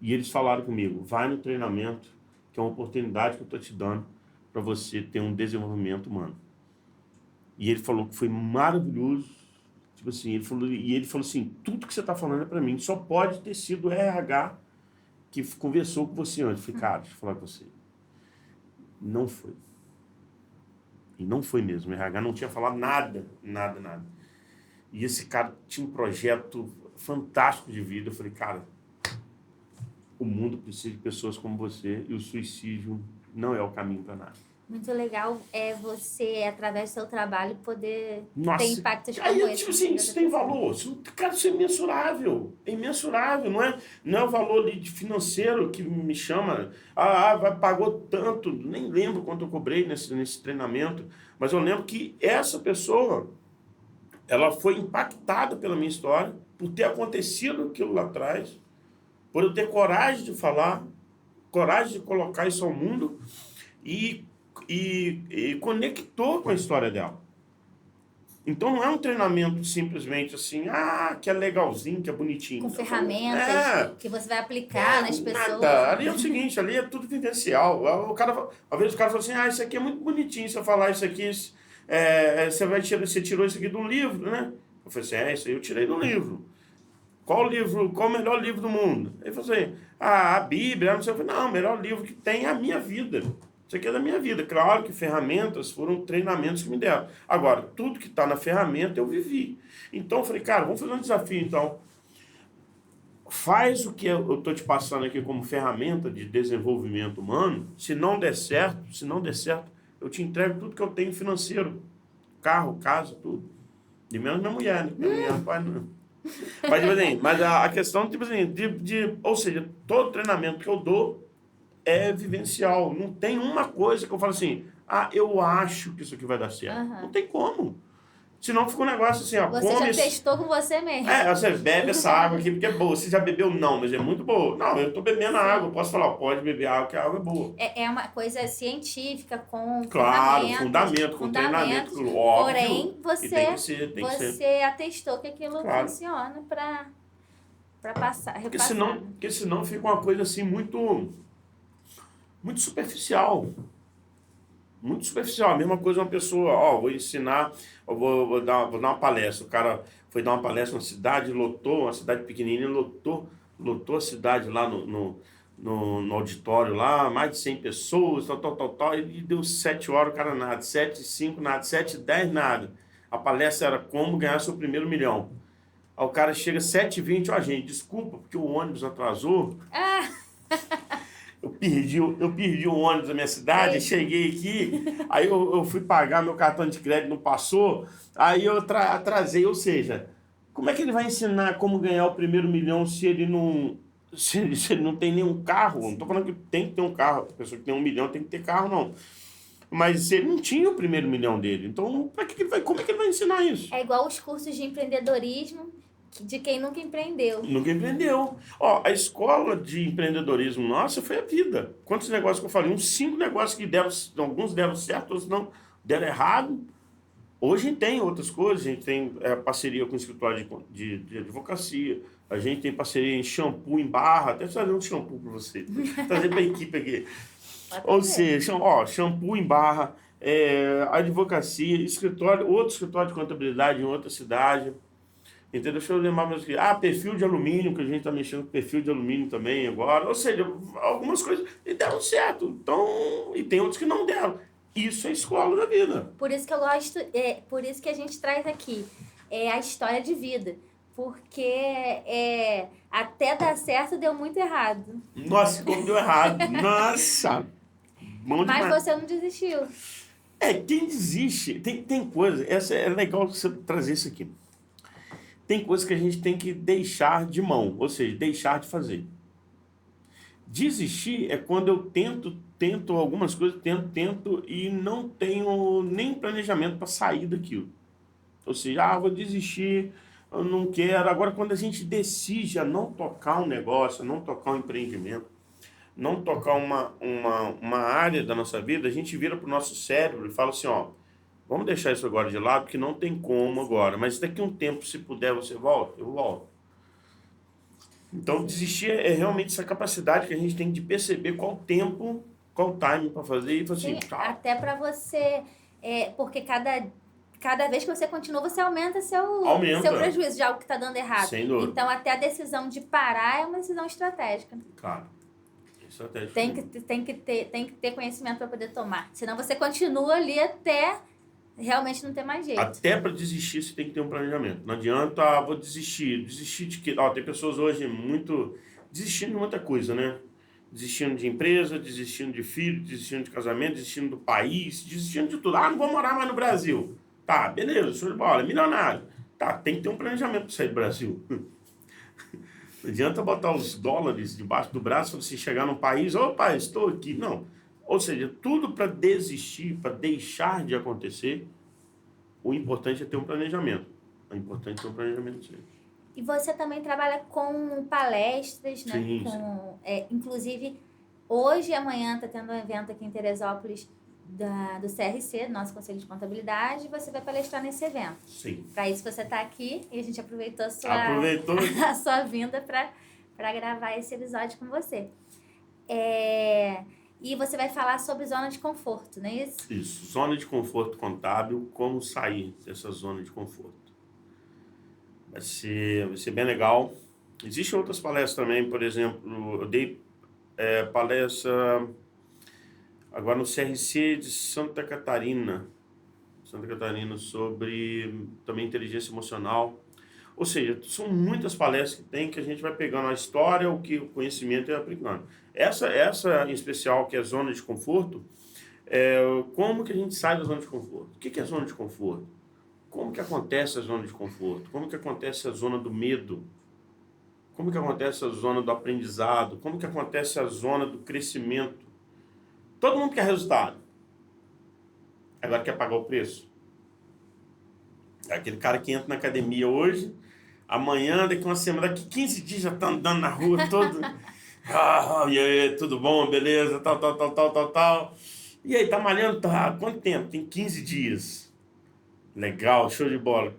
E eles falaram comigo, vai no treinamento, que é uma oportunidade que eu estou te dando para você ter um desenvolvimento humano. E ele falou que foi maravilhoso. Tipo assim, ele falou assim, tudo que você está falando é para mim, só pode ter sido o RH que conversou com você antes. Eu falei, cara, deixa eu falar com você. Não foi. E não foi mesmo. O RH não tinha falado nada. E esse cara tinha um projeto fantástico de vida. Eu falei, cara, o mundo precisa de pessoas como você e o suicídio não é o caminho para nada. Muito legal você, através do seu trabalho, poder ter impactos como esse. Tipo assim, isso tem valor. Cara, isso é imensurável. É imensurável. Não é o valor financeiro que me chama. Pagou tanto. Nem lembro quanto eu cobrei nesse treinamento. Mas eu lembro que essa pessoa, ela foi impactada pela minha história, por ter acontecido aquilo lá atrás, por eu ter coragem de falar, coragem de colocar isso ao mundo e conectou com a história dela. Então não é um treinamento simplesmente assim, que é legalzinho, que é bonitinho. Com ferramentas que você vai aplicar nas pessoas. Ali é o seguinte, ali é tudo vivencial. Às vezes o cara fala assim, isso aqui é muito bonitinho, se eu falar isso aqui, você tirou isso aqui de um livro, né? Eu falei assim, isso aí eu tirei do livro. Qual o melhor livro do mundo? Ele falou assim, a Bíblia, não sei o que. Não, o melhor livro que tem é a minha vida. Isso aqui é da minha vida. Claro que ferramentas foram treinamentos que me deram. Agora, tudo que está na ferramenta eu vivi. Então, eu falei, cara, vamos fazer um desafio, então. Faz o que eu estou te passando aqui como ferramenta de desenvolvimento humano. Se não der certo, eu te entrego tudo que eu tenho financeiro. Carro, casa, tudo. De menos minha mulher, né? Minha mulher, pai, não. Mas, tipo assim, a questão, tipo assim, ou seja, todo treinamento que eu dou é vivencial. Não tem uma coisa que eu falo assim, eu acho que isso aqui vai dar certo. Não tem como. Senão fica um negócio assim, Você já testou com você mesmo. Você bebe essa água aqui porque é boa. Você já bebeu? Não, mas é muito boa. Não, eu tô bebendo água. Eu posso falar, pode beber água, que a água é boa. É uma coisa científica, com fundamento, com treinamento. Óbvio, porém, você atestou que aquilo funciona para repassar. Porque senão fica uma coisa assim muito superficial. Muito superficial. A mesma coisa uma pessoa, vou ensinar, vou dar uma palestra. O cara foi dar uma palestra numa cidade, lotou, uma cidade pequenininha, lotou a cidade lá no auditório lá, mais de 100 pessoas, tal. E deu 7 horas, o cara nada, 7, 5, nada, 7, 10, nada. A palestra era como ganhar seu primeiro milhão. Aí o cara chega 7h20, gente, desculpa, porque o ônibus atrasou. Eu perdi o ônibus da minha cidade, cheguei aqui, aí eu fui pagar, meu cartão de crédito não passou, aí eu atrasei. Ou seja, como é que ele vai ensinar como ganhar o primeiro milhão se ele não tem nenhum carro? Não estou falando que tem que ter um carro, a pessoa que tem 1 milhão tem que ter carro, não. Mas ele não tinha o primeiro milhão dele, então como é que ele vai ensinar isso? É igual os cursos de empreendedorismo, de quem nunca empreendeu. Nunca empreendeu. A escola de empreendedorismo nossa foi a vida. Quantos negócios que eu falei? Uns 5 negócios que alguns deram certo, outros não deram errado. Hoje a gente tem outras coisas, a gente tem parceria com o escritório de advocacia, a gente tem parceria em shampoo em barra, até fazer um shampoo para você, trazer para a equipe aqui. Ou seja, shampoo em barra, advocacia, outro escritório de contabilidade em outra cidade. Entendeu? Deixa eu lembrar mais aqui. Perfil de alumínio, que a gente está mexendo com perfil de alumínio também agora. Ou seja, algumas coisas deram certo. Então, e tem outros que não deram. Isso é escola da vida. Por isso que eu gosto, por isso que a gente traz aqui a história de vida. Porque até dar certo deu muito errado. Nossa, como deu errado. Nossa! Bom demais. Mas você não desistiu. Quem desiste, tem coisa, é legal você trazer isso aqui. Tem coisas que a gente tem que deixar de mão, ou seja, deixar de fazer. Desistir é quando eu tento algumas coisas, tento e não tenho nem planejamento para sair daquilo. Ou seja, vou desistir, eu não quero. Agora, quando a gente decide a não tocar um negócio, não tocar um empreendimento, não tocar uma área da nossa vida, a gente vira para o nosso cérebro e fala assim, vamos deixar isso agora de lado, porque não tem como agora. Mas daqui a um tempo, se puder, você volta? Eu volto. Então, desistir é realmente essa capacidade que a gente tem de perceber qual o tempo, qual o time para fazer e assim, tchau. Até para você, porque cada vez que você continua, você aumenta seu prejuízo de algo que está dando errado. Sem dúvida. Então, até a decisão de parar é uma decisão estratégica. Claro. Estratégica. Tem que ter conhecimento para poder tomar. Senão você continua ali até realmente não ter mais jeito. Até para desistir, você tem que ter um planejamento. Não adianta, vou desistir. Desistir de quê? Tem pessoas hoje desistindo de muita coisa, né? Desistindo de empresa, desistindo de filho, desistindo de casamento, desistindo do país, desistindo de tudo. Não vou morar mais no Brasil. Tá, beleza, show de bola, milionário. Tá, tem que ter um planejamento para sair do Brasil. Não adianta botar os dólares debaixo do braço para você chegar num país, opa, estou aqui. Não. Ou seja, tudo para desistir, para deixar de acontecer, o importante é ter um planejamento. É importante ter um planejamento sim. E você também trabalha com palestras, né? Sim, inclusive, hoje e amanhã está tendo um evento aqui em Teresópolis do CRC, do nosso Conselho de Contabilidade, e você vai palestrar nesse evento. Sim. Para isso você está aqui e a gente aproveitou a sua vinda para gravar esse episódio com você. E você vai falar sobre zona de conforto, não é isso? Isso, zona de conforto contábil, como sair dessa zona de conforto. Vai ser bem legal. Existem outras palestras também, por exemplo, eu dei palestra agora no CRC de Santa Catarina sobre também inteligência emocional. Ou seja, são muitas palestras que a gente vai pegando a história, o conhecimento e aplicando. Essa em especial, que é a zona de conforto, como que a gente sai da zona de conforto? O que é a zona de conforto? Como que acontece a zona de conforto? Como que acontece a zona do medo? Como que acontece a zona do aprendizado? Como que acontece a zona do crescimento? Todo mundo quer resultado. Agora quer pagar o preço. É aquele cara que entra na academia hoje, amanhã, daqui uma semana, daqui 15 dias já tá andando na rua todo. E aí, tudo bom, beleza, tal. E aí, tá malhando? Tá. Há quanto tempo? Tem 15 dias. Legal, show de bola.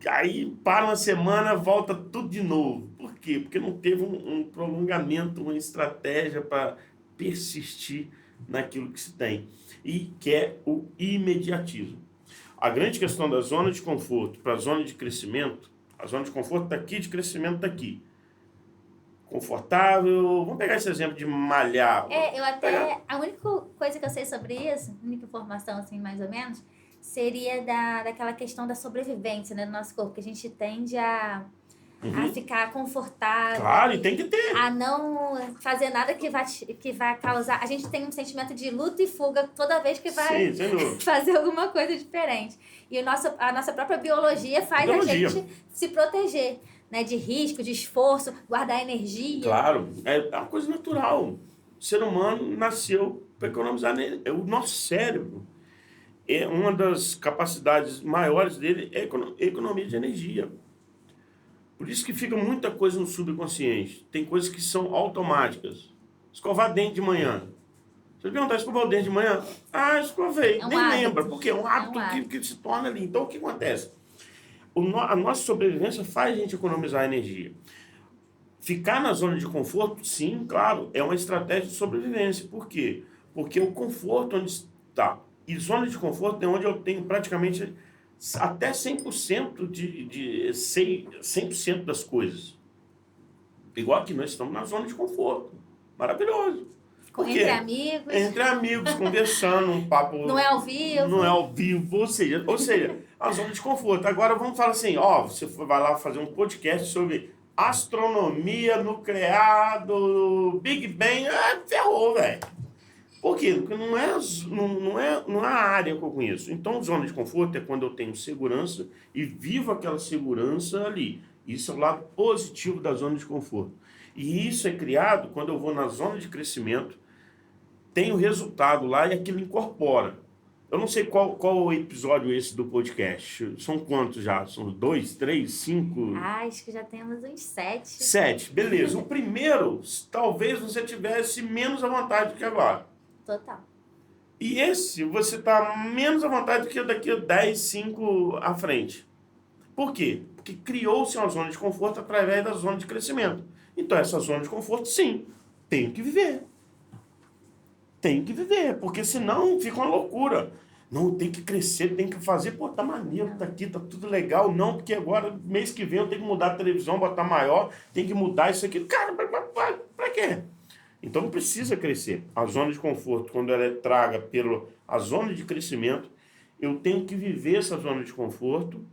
Aí, para uma semana, volta tudo de novo. Por quê? Porque não teve um prolongamento, uma estratégia para persistir naquilo que se tem. E que é o imediatismo. A grande questão da zona de conforto para a zona de crescimento, a zona de conforto está aqui, de crescimento está aqui. Confortável, vamos pegar esse exemplo de malhar. A única coisa que eu sei sobre isso, a única informação assim, mais ou menos, seria daquela questão da sobrevivência, né, do nosso corpo, que a gente tende a ficar confortável. Claro, e tem que ter. A não fazer nada que vai causar... A gente tem um sentimento de luta e fuga toda vez que vai fazer alguma coisa diferente. E a nossa própria biologia faz a gente se proteger, né, de risco, de esforço, guardar energia. Claro, é uma coisa natural. O ser humano nasceu para economizar o nosso cérebro. Uma das capacidades maiores dele é a economia de energia. Por isso que fica muita coisa no subconsciente. Tem coisas que são automáticas. Escovar dente de manhã. Você perguntar, escovar o dente de manhã? Escovei. Nem lembra, porque é um hábito que se torna ali. Então, o que acontece? A nossa sobrevivência faz a gente economizar energia. Ficar na zona de conforto, sim, claro, é uma estratégia de sobrevivência. Por quê? Porque o conforto onde está. E zona de conforto é onde eu tenho praticamente até 100% de 100% das coisas. Igual aqui, nós estamos na zona de conforto. Maravilhoso. Entre amigos. Entre amigos, conversando, um papo... Não é ao vivo. Não é ao vivo, ou seja, a zona de conforto. Agora vamos falar assim, você vai lá fazer um podcast sobre astronomia nuclear do Big Bang, ferrou, velho. Por quê? Porque não é a área que eu conheço. Então, zona de conforto é quando eu tenho segurança e vivo aquela segurança ali. Isso é o lado positivo da zona de conforto. E isso é criado quando eu vou na zona de crescimento, tenho resultado lá e aquilo incorpora. Eu não sei qual episódio esse do podcast. São quantos já? São 2, 3, 5? Acho que já temos uns 7. 7, beleza. O primeiro, talvez você tivesse menos à vontade do que agora. Total. E esse, você está menos à vontade do que daqui a 10, 5 à frente. Por quê? Porque criou-se uma zona de conforto através da zona de crescimento. Então, essa zona de conforto, sim, tem que viver. Tem que viver, porque senão fica uma loucura. Não, tem que crescer, tem que fazer. Pô, tá maneiro, tá aqui, tá tudo legal. Não, porque agora, mês que vem, eu tenho que mudar a televisão, botar maior, tem que mudar isso aqui. Cara, pra quê? Então, não precisa crescer. A zona de conforto, quando ela é traga pela zona de crescimento, eu tenho que viver essa zona de conforto,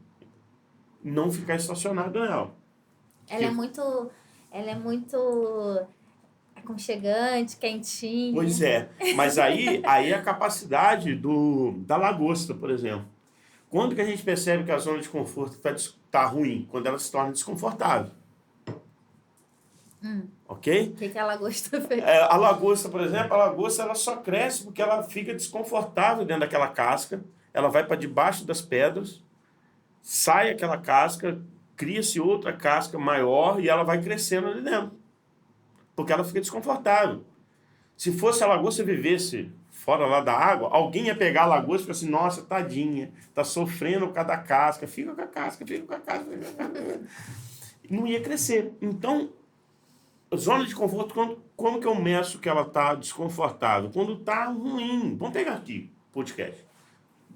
não ficar estacionado nela. Ela é muito aconchegante, quentinha. Pois é, mas aí é a capacidade da lagosta, por exemplo. Quando que a gente percebe que a zona de conforto tá ruim? Quando ela se torna desconfortável. Ok? O que a lagosta fez? A lagosta, por exemplo, ela só cresce porque ela fica desconfortável dentro daquela casca, ela vai para debaixo das pedras, sai aquela casca, cria-se outra casca maior e ela vai crescendo ali dentro, porque ela fica desconfortável. Se fosse a lagosta vivesse fora lá da água, alguém ia pegar a lagosta e falar assim, nossa, tadinha, tá sofrendo por causa da casca, fica com a casca, fica com a casca. Não ia crescer. Então, zona de conforto, como que eu meço que ela tá desconfortável? Quando tá ruim. Vamos pegar aqui, podcast.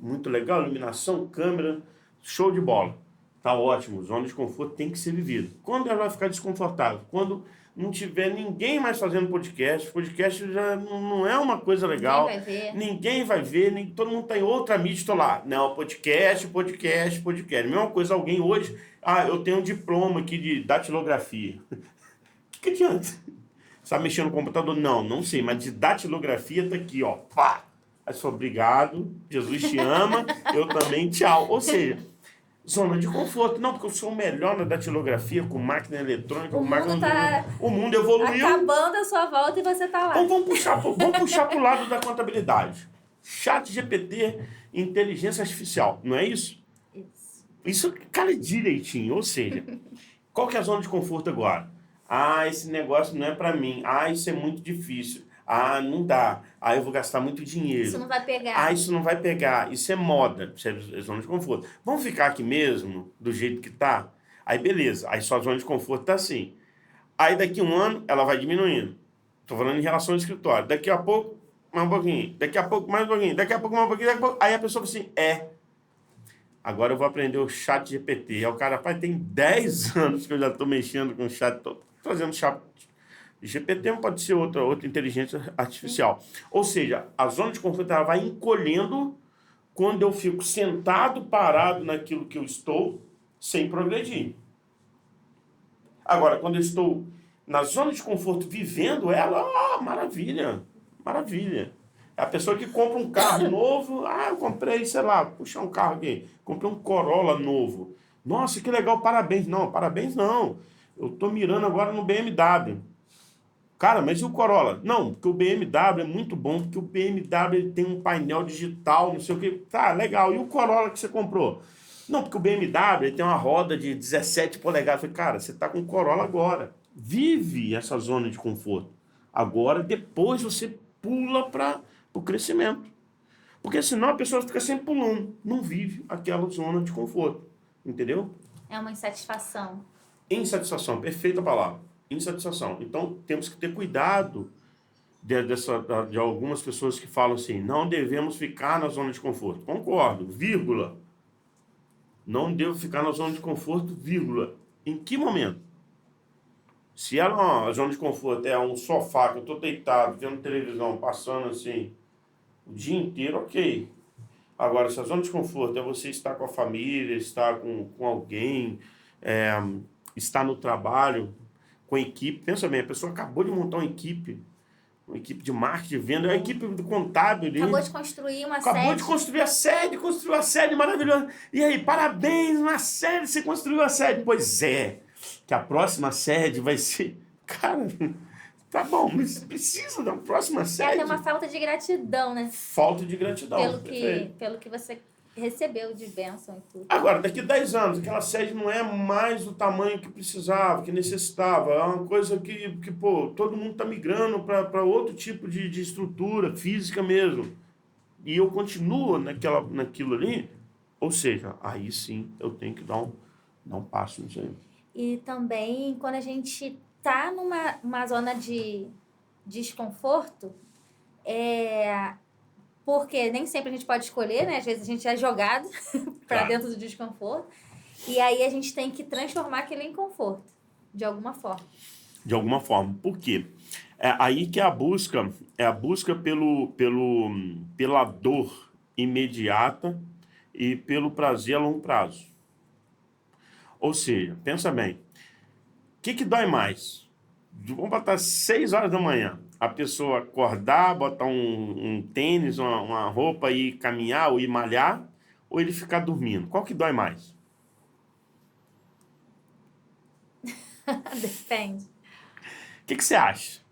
Muito legal, iluminação, câmera, show de bola. Tá ótimo, zona de conforto tem que ser vivida. Quando ela vai ficar desconfortável? Quando não tiver ninguém mais fazendo podcast já não é uma coisa legal. Ninguém vai ver, todo mundo tá em outra mídia, estou lá. Não, podcast. Mesma coisa, alguém hoje, eu tenho um diploma aqui de datilografia. Que adianta? Você sabe mexer no computador? Não sei, mas de datilografia tá aqui, ó. Pá! Aí você fala, obrigado, Jesus te ama, eu também, tchau. Ou seja, zona de conforto. Não, porque eu sou o melhor na datilografia, com máquina eletrônica, o mundo evoluiu. Acabando a sua volta e você tá lá. Então vamos puxar pro lado da contabilidade. ChatGPT, inteligência artificial, não é isso? Isso, cara, direitinho. Ou seja, qual que é a zona de conforto agora? Esse negócio não é para mim. Isso é muito difícil. Não dá. Eu vou gastar muito dinheiro. Isso não vai pegar. Isso não vai pegar. Isso é moda. Isso é zona de conforto. Vamos ficar aqui mesmo, do jeito que tá? Aí beleza. Aí sua zona de conforto tá assim. Aí daqui um ano, ela vai diminuindo. Tô falando em relação ao escritório. Daqui a pouco, mais um pouquinho. Daqui a pouco, mais um pouquinho. Daqui a pouco, mais um pouquinho. Daqui a pouco. Aí a pessoa fala assim, agora eu vou aprender o ChatGPT. Aí o cara, pai, tem 10 anos que eu já tô mexendo com o chat. Tô fazendo chat GPT, pode ser outra inteligência artificial. Ou seja, a zona de conforto ela vai encolhendo quando eu fico sentado, parado naquilo que eu estou, sem progredir. Agora, quando eu estou na zona de conforto vivendo ela, maravilha, maravilha. É a pessoa que compra um carro novo, eu comprei, sei lá, puxar um carro aqui, comprei um Corolla novo. Nossa, que legal, parabéns. Não, parabéns não. Eu tô mirando agora no BMW. Cara, mas e o Corolla? Não, porque o BMW é muito bom, porque o BMW ele tem um painel digital, não sei o que. Tá, legal. E o Corolla que você comprou? Não, porque o BMW ele tem uma roda de 17 polegadas. Eu falei, cara, você tá com o Corolla agora. Vive essa zona de conforto. Agora, depois você pula para o crescimento. Porque senão a pessoa fica sempre pulando. Não vive aquela zona de conforto. Entendeu? É uma insatisfação. Insatisfação, perfeita palavra. Insatisfação. Então, temos que ter cuidado de algumas pessoas que falam assim, não devemos ficar na zona de conforto. Concordo, vírgula. Não devo ficar na zona de conforto, vírgula. Em que momento? Se a zona de conforto é um sofá que eu estou deitado, vendo televisão, passando assim, o dia inteiro, ok. Agora, se a zona de conforto é você estar com a família, estar com alguém, estar no trabalho, com a equipe. Pensa bem, a pessoa acabou de montar uma equipe de marketing, venda, a equipe do contábil. Acabou de construir uma sede. Acabou de construiu a sede maravilhosa. E aí, parabéns, uma sede, você construiu a sede. Pois é, que a próxima sede vai ser... Cara, tá bom, mas precisa da próxima sede. É até uma falta de gratidão, né? Falta de gratidão. Pelo que você recebeu de bênção e tudo. Agora, daqui a 10 anos, aquela sede não é mais o tamanho que precisava, que necessitava. É uma coisa que todo mundo está migrando para outro tipo de estrutura física mesmo. E eu continuo naquilo ali. Ou seja, aí sim eu tenho que dar Não passo, não sei. E também, quando a gente tá numa zona de desconforto, porque nem sempre a gente pode escolher, né? Às vezes a gente é jogado para dentro do desconforto. E aí a gente tem que transformar aquilo em conforto, de alguma forma. De alguma forma. Por quê? É aí que é a busca pela dor imediata e pelo prazer a longo prazo. Ou seja, pensa bem, o que dói mais? Vamos botar 6 horas da manhã, a pessoa acordar, botar um tênis, uma roupa e caminhar ou ir malhar, ou ele ficar dormindo? Qual que dói mais? Depende. O que você acha?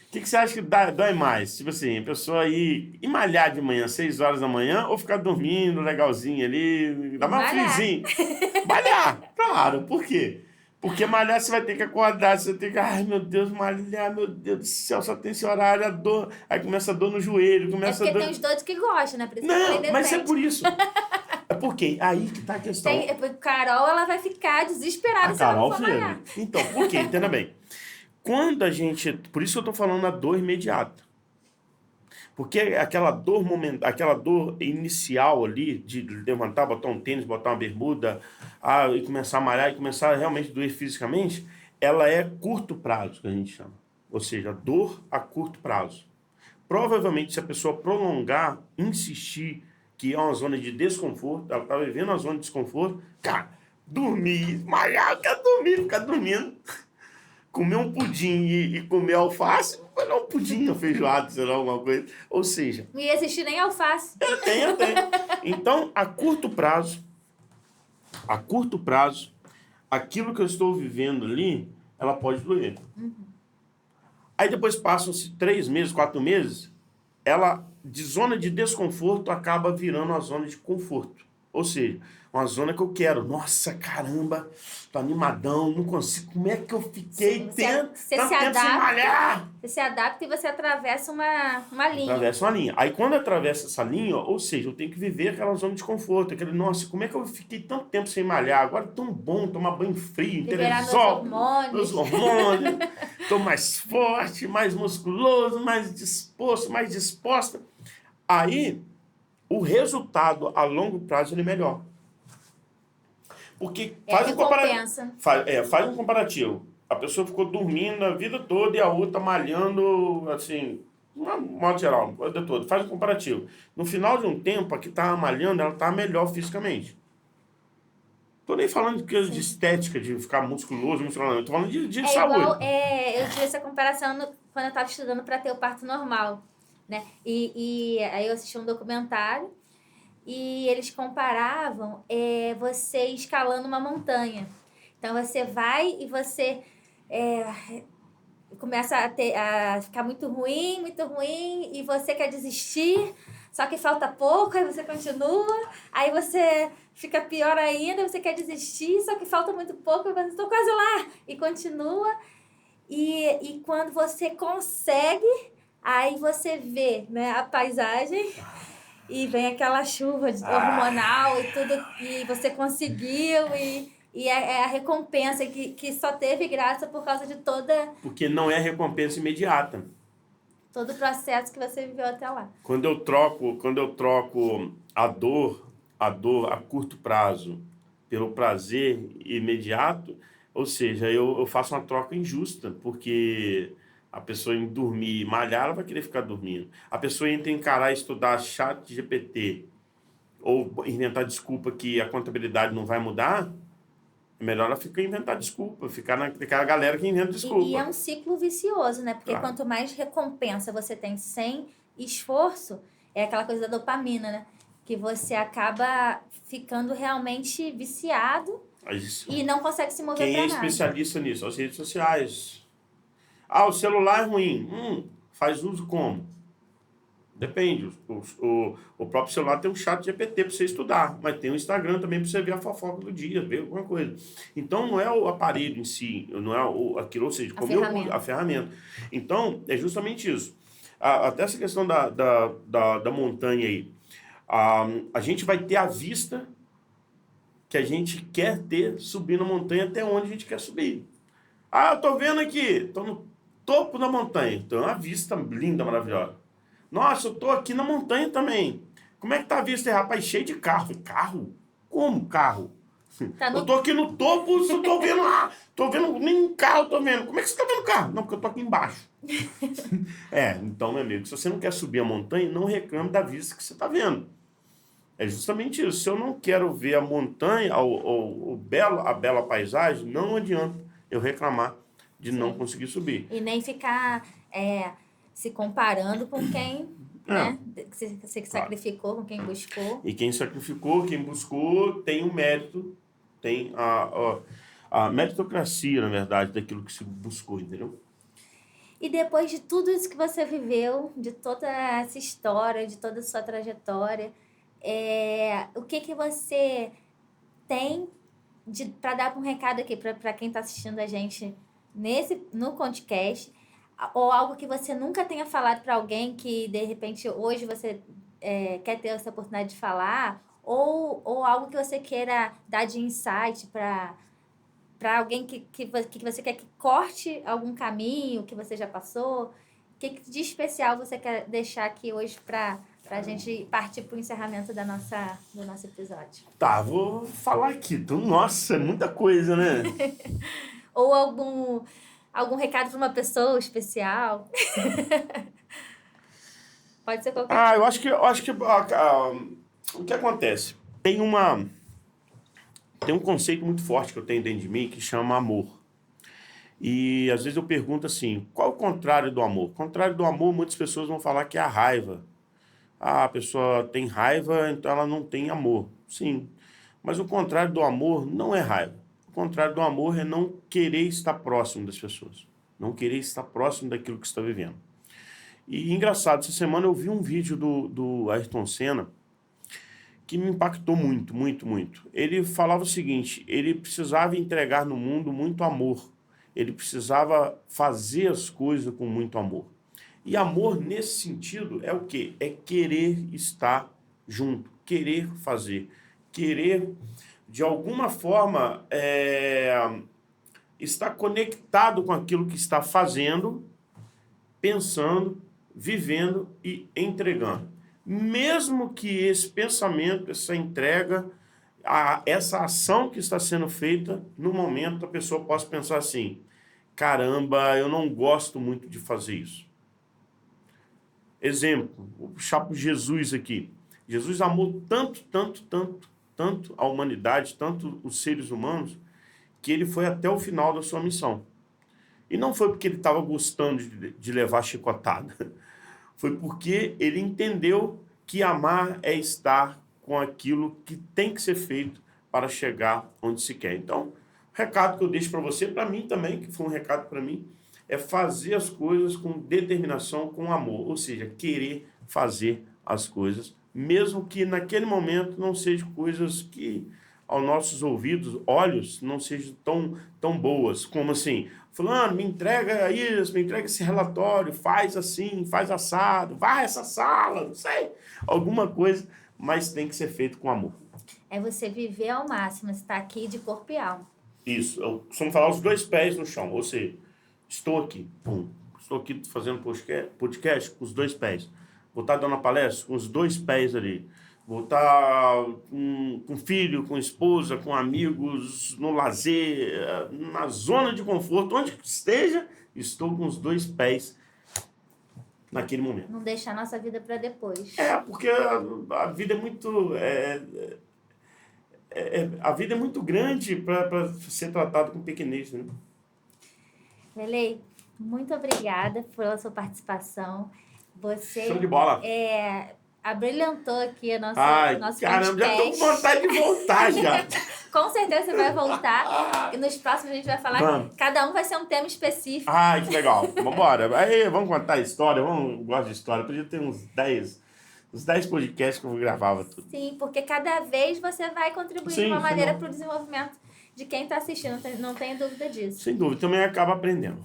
O que você acha que dói mais? Tipo assim, a pessoa ir malhar de manhã, 6 horas da manhã, ou ficar dormindo legalzinho ali, dá mais um friozinho? Malhar, claro. Por quê? Porque malhar você vai ter que acordar, você vai ter que, ai meu Deus, malhar, meu Deus do céu, só tem esse horário, a dor. Aí começa a dor no joelho, começa a dor. Tem os doidos que gostam, né? Por isso não, mas é por isso. É porque aí que tá a questão. Carol, ela vai ficar desesperada se ela não for malhar. Então, por quê? Entenda bem. Quando a gente... Por isso que eu tô falando da dor imediata. Porque aquela dor aquela dor inicial ali, de levantar, botar um tênis, botar uma bermuda, e começar a malhar, e começar a realmente doer fisicamente, ela é curto prazo, que a gente chama. Ou seja, dor a curto prazo. Provavelmente, se a pessoa prolongar, insistir, que é uma zona de desconforto, ela está vivendo uma zona de desconforto, cara, dormir, malhar, quer dormir, ficar dormindo. Comer um pudim e comer alface, não um pudim ou feijoada, sei lá, alguma coisa. Ou seja... Não ia existir nem alface. Tem. Então, a curto prazo, aquilo que eu estou vivendo ali, ela pode doer. Uhum. Aí depois passam-se 3 meses, 4 meses, ela, de zona de desconforto, acaba virando uma zona de conforto. Ou seja, uma zona que eu quero. Nossa, caramba, tô animadão, não consigo. Como é que eu fiquei tanto tempo sem malhar? Você se adapta e você atravessa uma linha. Atravessa uma linha. Aí quando atravessa essa linha, ou seja, eu tenho que viver aquela zona de conforto. Aquele, nossa, como é que eu fiquei tanto tempo sem malhar? Agora é tão bom tomar banho frio, televisão, meus hormônios. Tô mais forte, mais musculoso, mais disposta. Aí, o resultado a longo prazo ele é melhor. Porque faz um comparativo. A pessoa ficou dormindo a vida toda e a outra malhando, assim, de modo geral, a vida toda. Faz um comparativo. No final de um tempo, a que estava malhando, ela estava melhor fisicamente. Tô nem falando de estética, de ficar musculoso, tô falando de saúde. Eu tive essa comparação quando eu estava estudando para ter o parto normal, né? E aí eu assisti um documentário e eles comparavam você escalando uma montanha. Então você vai e você começa a ficar muito ruim, e você quer desistir, só que falta pouco, aí você continua, aí você fica pior ainda, você quer desistir, só que falta muito pouco, e você está quase lá, e continua. E quando você consegue, aí você vê, né, a paisagem e vem aquela chuva hormonal e tudo, e você conseguiu, e é a recompensa que só teve graça por causa de Porque não é recompensa imediata. Todo o processo que você viveu até lá. Quando eu troco a dor a curto prazo pelo prazer imediato, ou seja, eu faço uma troca injusta, porque a pessoa em dormir e malhar, ela vai querer ficar dormindo. A pessoa entra em encarar e estudar chat GPT ou inventar desculpa que a contabilidade não vai mudar, é melhor ela ficar inventar desculpa, ficar naquela galera que inventa desculpa. E é um ciclo vicioso, né? Porque quanto mais recompensa você tem sem esforço, é aquela coisa da dopamina, né? Que você acaba ficando realmente viciado e não consegue se mover pra nada. Quem é especialista nisso? As redes sociais. O celular é ruim. Faz uso como? Depende. O próprio celular tem um chat GPT para você estudar, mas tem o Instagram também para você ver a fofoca do dia, ver alguma coisa. Então, não é o aparelho em si, não é aquilo, ou seja, a ferramenta. Então, é justamente isso. Até essa questão da montanha aí. A gente vai ter à vista que a gente quer ter subindo a montanha até onde a gente quer subir. Ah, eu tô vendo aqui, tô no topo da montanha, tem uma vista linda, maravilhosa. Nossa, eu tô aqui na montanha também. Como é que tá a vista aí, rapaz? Cheio de carro. Falei, carro? Como carro? Eu tô aqui no topo, só tô vendo. Tô vendo nem carro, tô vendo. Como é que você tá vendo carro? Não, porque eu tô aqui embaixo. Então, meu amigo, se você não quer subir a montanha, não reclame da vista que você tá vendo. É justamente isso. Se eu não quero ver a montanha, a bela paisagem, não adianta eu reclamar de não conseguir subir. E nem ficar se comparando com quem, né? Você sacrificou, com quem buscou. E quem sacrificou, quem buscou, tem o mérito, tem a meritocracia, na verdade, daquilo que se buscou, entendeu? E depois de tudo isso que você viveu, de toda essa história, de toda a sua trajetória, o que você tem para dar um recado aqui para quem está assistindo a gente no podcast, ou algo que você nunca tenha falado para alguém que, de repente, hoje você quer ter essa oportunidade de falar, ou algo que você queira dar de insight para alguém que você quer que corte algum caminho que você já passou? O que de especial você quer deixar aqui hoje para a gente partir para o encerramento do nosso episódio? Tá, vou falar aqui. Nossa, é muita coisa, né? Ou algum recado para uma pessoa especial? Pode ser qualquer coisa. Eu acho que o que acontece? Tem um conceito muito forte que eu tenho dentro de mim que chama amor. E às vezes eu pergunto assim, qual é o contrário do amor? O contrário do amor, muitas pessoas vão falar que é a raiva. A pessoa tem raiva, então ela não tem amor. Sim, mas o contrário do amor não é raiva. O contrário do amor é não querer estar próximo das pessoas. Não querer estar próximo daquilo que está vivendo. E engraçado, essa semana eu vi um vídeo do Ayrton Senna que me impactou muito, muito, muito. Ele falava o seguinte, ele precisava entregar no mundo muito amor. Ele precisava fazer as coisas com muito amor. E amor, nesse sentido, é o quê? É querer estar junto, querer fazer, querer, de alguma forma, estar conectado com aquilo que está fazendo, pensando, vivendo e entregando. Mesmo que esse pensamento, essa entrega, essa ação que está sendo feita, no momento a pessoa possa pensar assim, caramba, eu não gosto muito de fazer isso. Exemplo, vou puxar para Jesus aqui. Jesus amou tanto, tanto, tanto, tanto a humanidade, tanto os seres humanos, que ele foi até o final da sua missão. E não foi porque ele estava gostando de levar chicotada. Foi porque ele entendeu que amar é estar com aquilo que tem que ser feito para chegar onde se quer. Então, o recado que eu deixo para você, para mim também, que foi um recado para mim, é fazer as coisas com determinação, com amor. Ou seja, querer fazer as coisas, mesmo que naquele momento não sejam coisas que, aos nossos ouvidos, olhos, não sejam tão boas. Como assim, fulano, me entrega isso, me entrega esse relatório, faz assim, faz assado, vai essa sala, não sei. Alguma coisa, mas tem que ser feito com amor. É você viver ao máximo, estar aqui de corpo e alma. Isso, eu costumo falar os dois pés no chão, ou seja, estou aqui fazendo podcast com os dois pés. Vou estar dando a palestra com os dois pés ali. Vou estar com filho, com esposa, com amigos, no lazer, na zona de conforto, onde esteja, estou com os dois pés naquele momento. Não deixar a nossa vida para depois. Porque a vida é muito... a vida é muito grande para ser tratado com pequenez, né? Lelei, muito obrigada pela sua participação. Você Show de bola. Abrilhantou aqui nosso caramba, podcast. Já estou com vontade de voltar já. Com certeza você vai voltar. E nos próximos a gente vai falar. Cada um vai ser um tema específico. Que legal. Vamos embora. Aí, vamos contar a história. Eu gosto de história. Podia ter uns 10 podcasts que eu gravava tudo. Sim, porque cada vez você vai contribuir de uma maneira para o desenvolvimento de quem está assistindo. Não tenho dúvida disso. Sem dúvida. Também acaba aprendendo.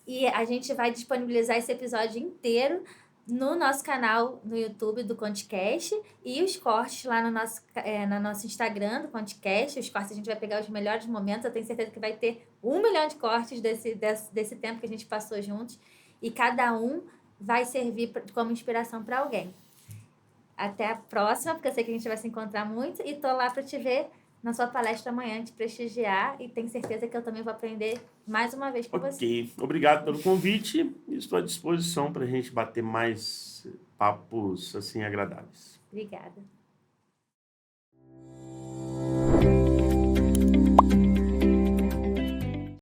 E a gente vai disponibilizar esse episódio inteiro no nosso canal no YouTube do Conticast e os cortes lá no nosso Instagram do Conticast. Os cortes a gente vai pegar os melhores momentos. Eu tenho certeza que vai ter 1 milhão de cortes desse tempo que a gente passou juntos. E cada um vai servir como inspiração para alguém. Até a próxima, porque eu sei que a gente vai se encontrar muito. E tô lá para te ver na sua palestra amanhã, te prestigiar. E tenho certeza que eu também vou aprender mais uma vez com você. Ok, obrigado pelo convite. Estou à disposição para a gente bater mais papos assim agradáveis. Obrigada.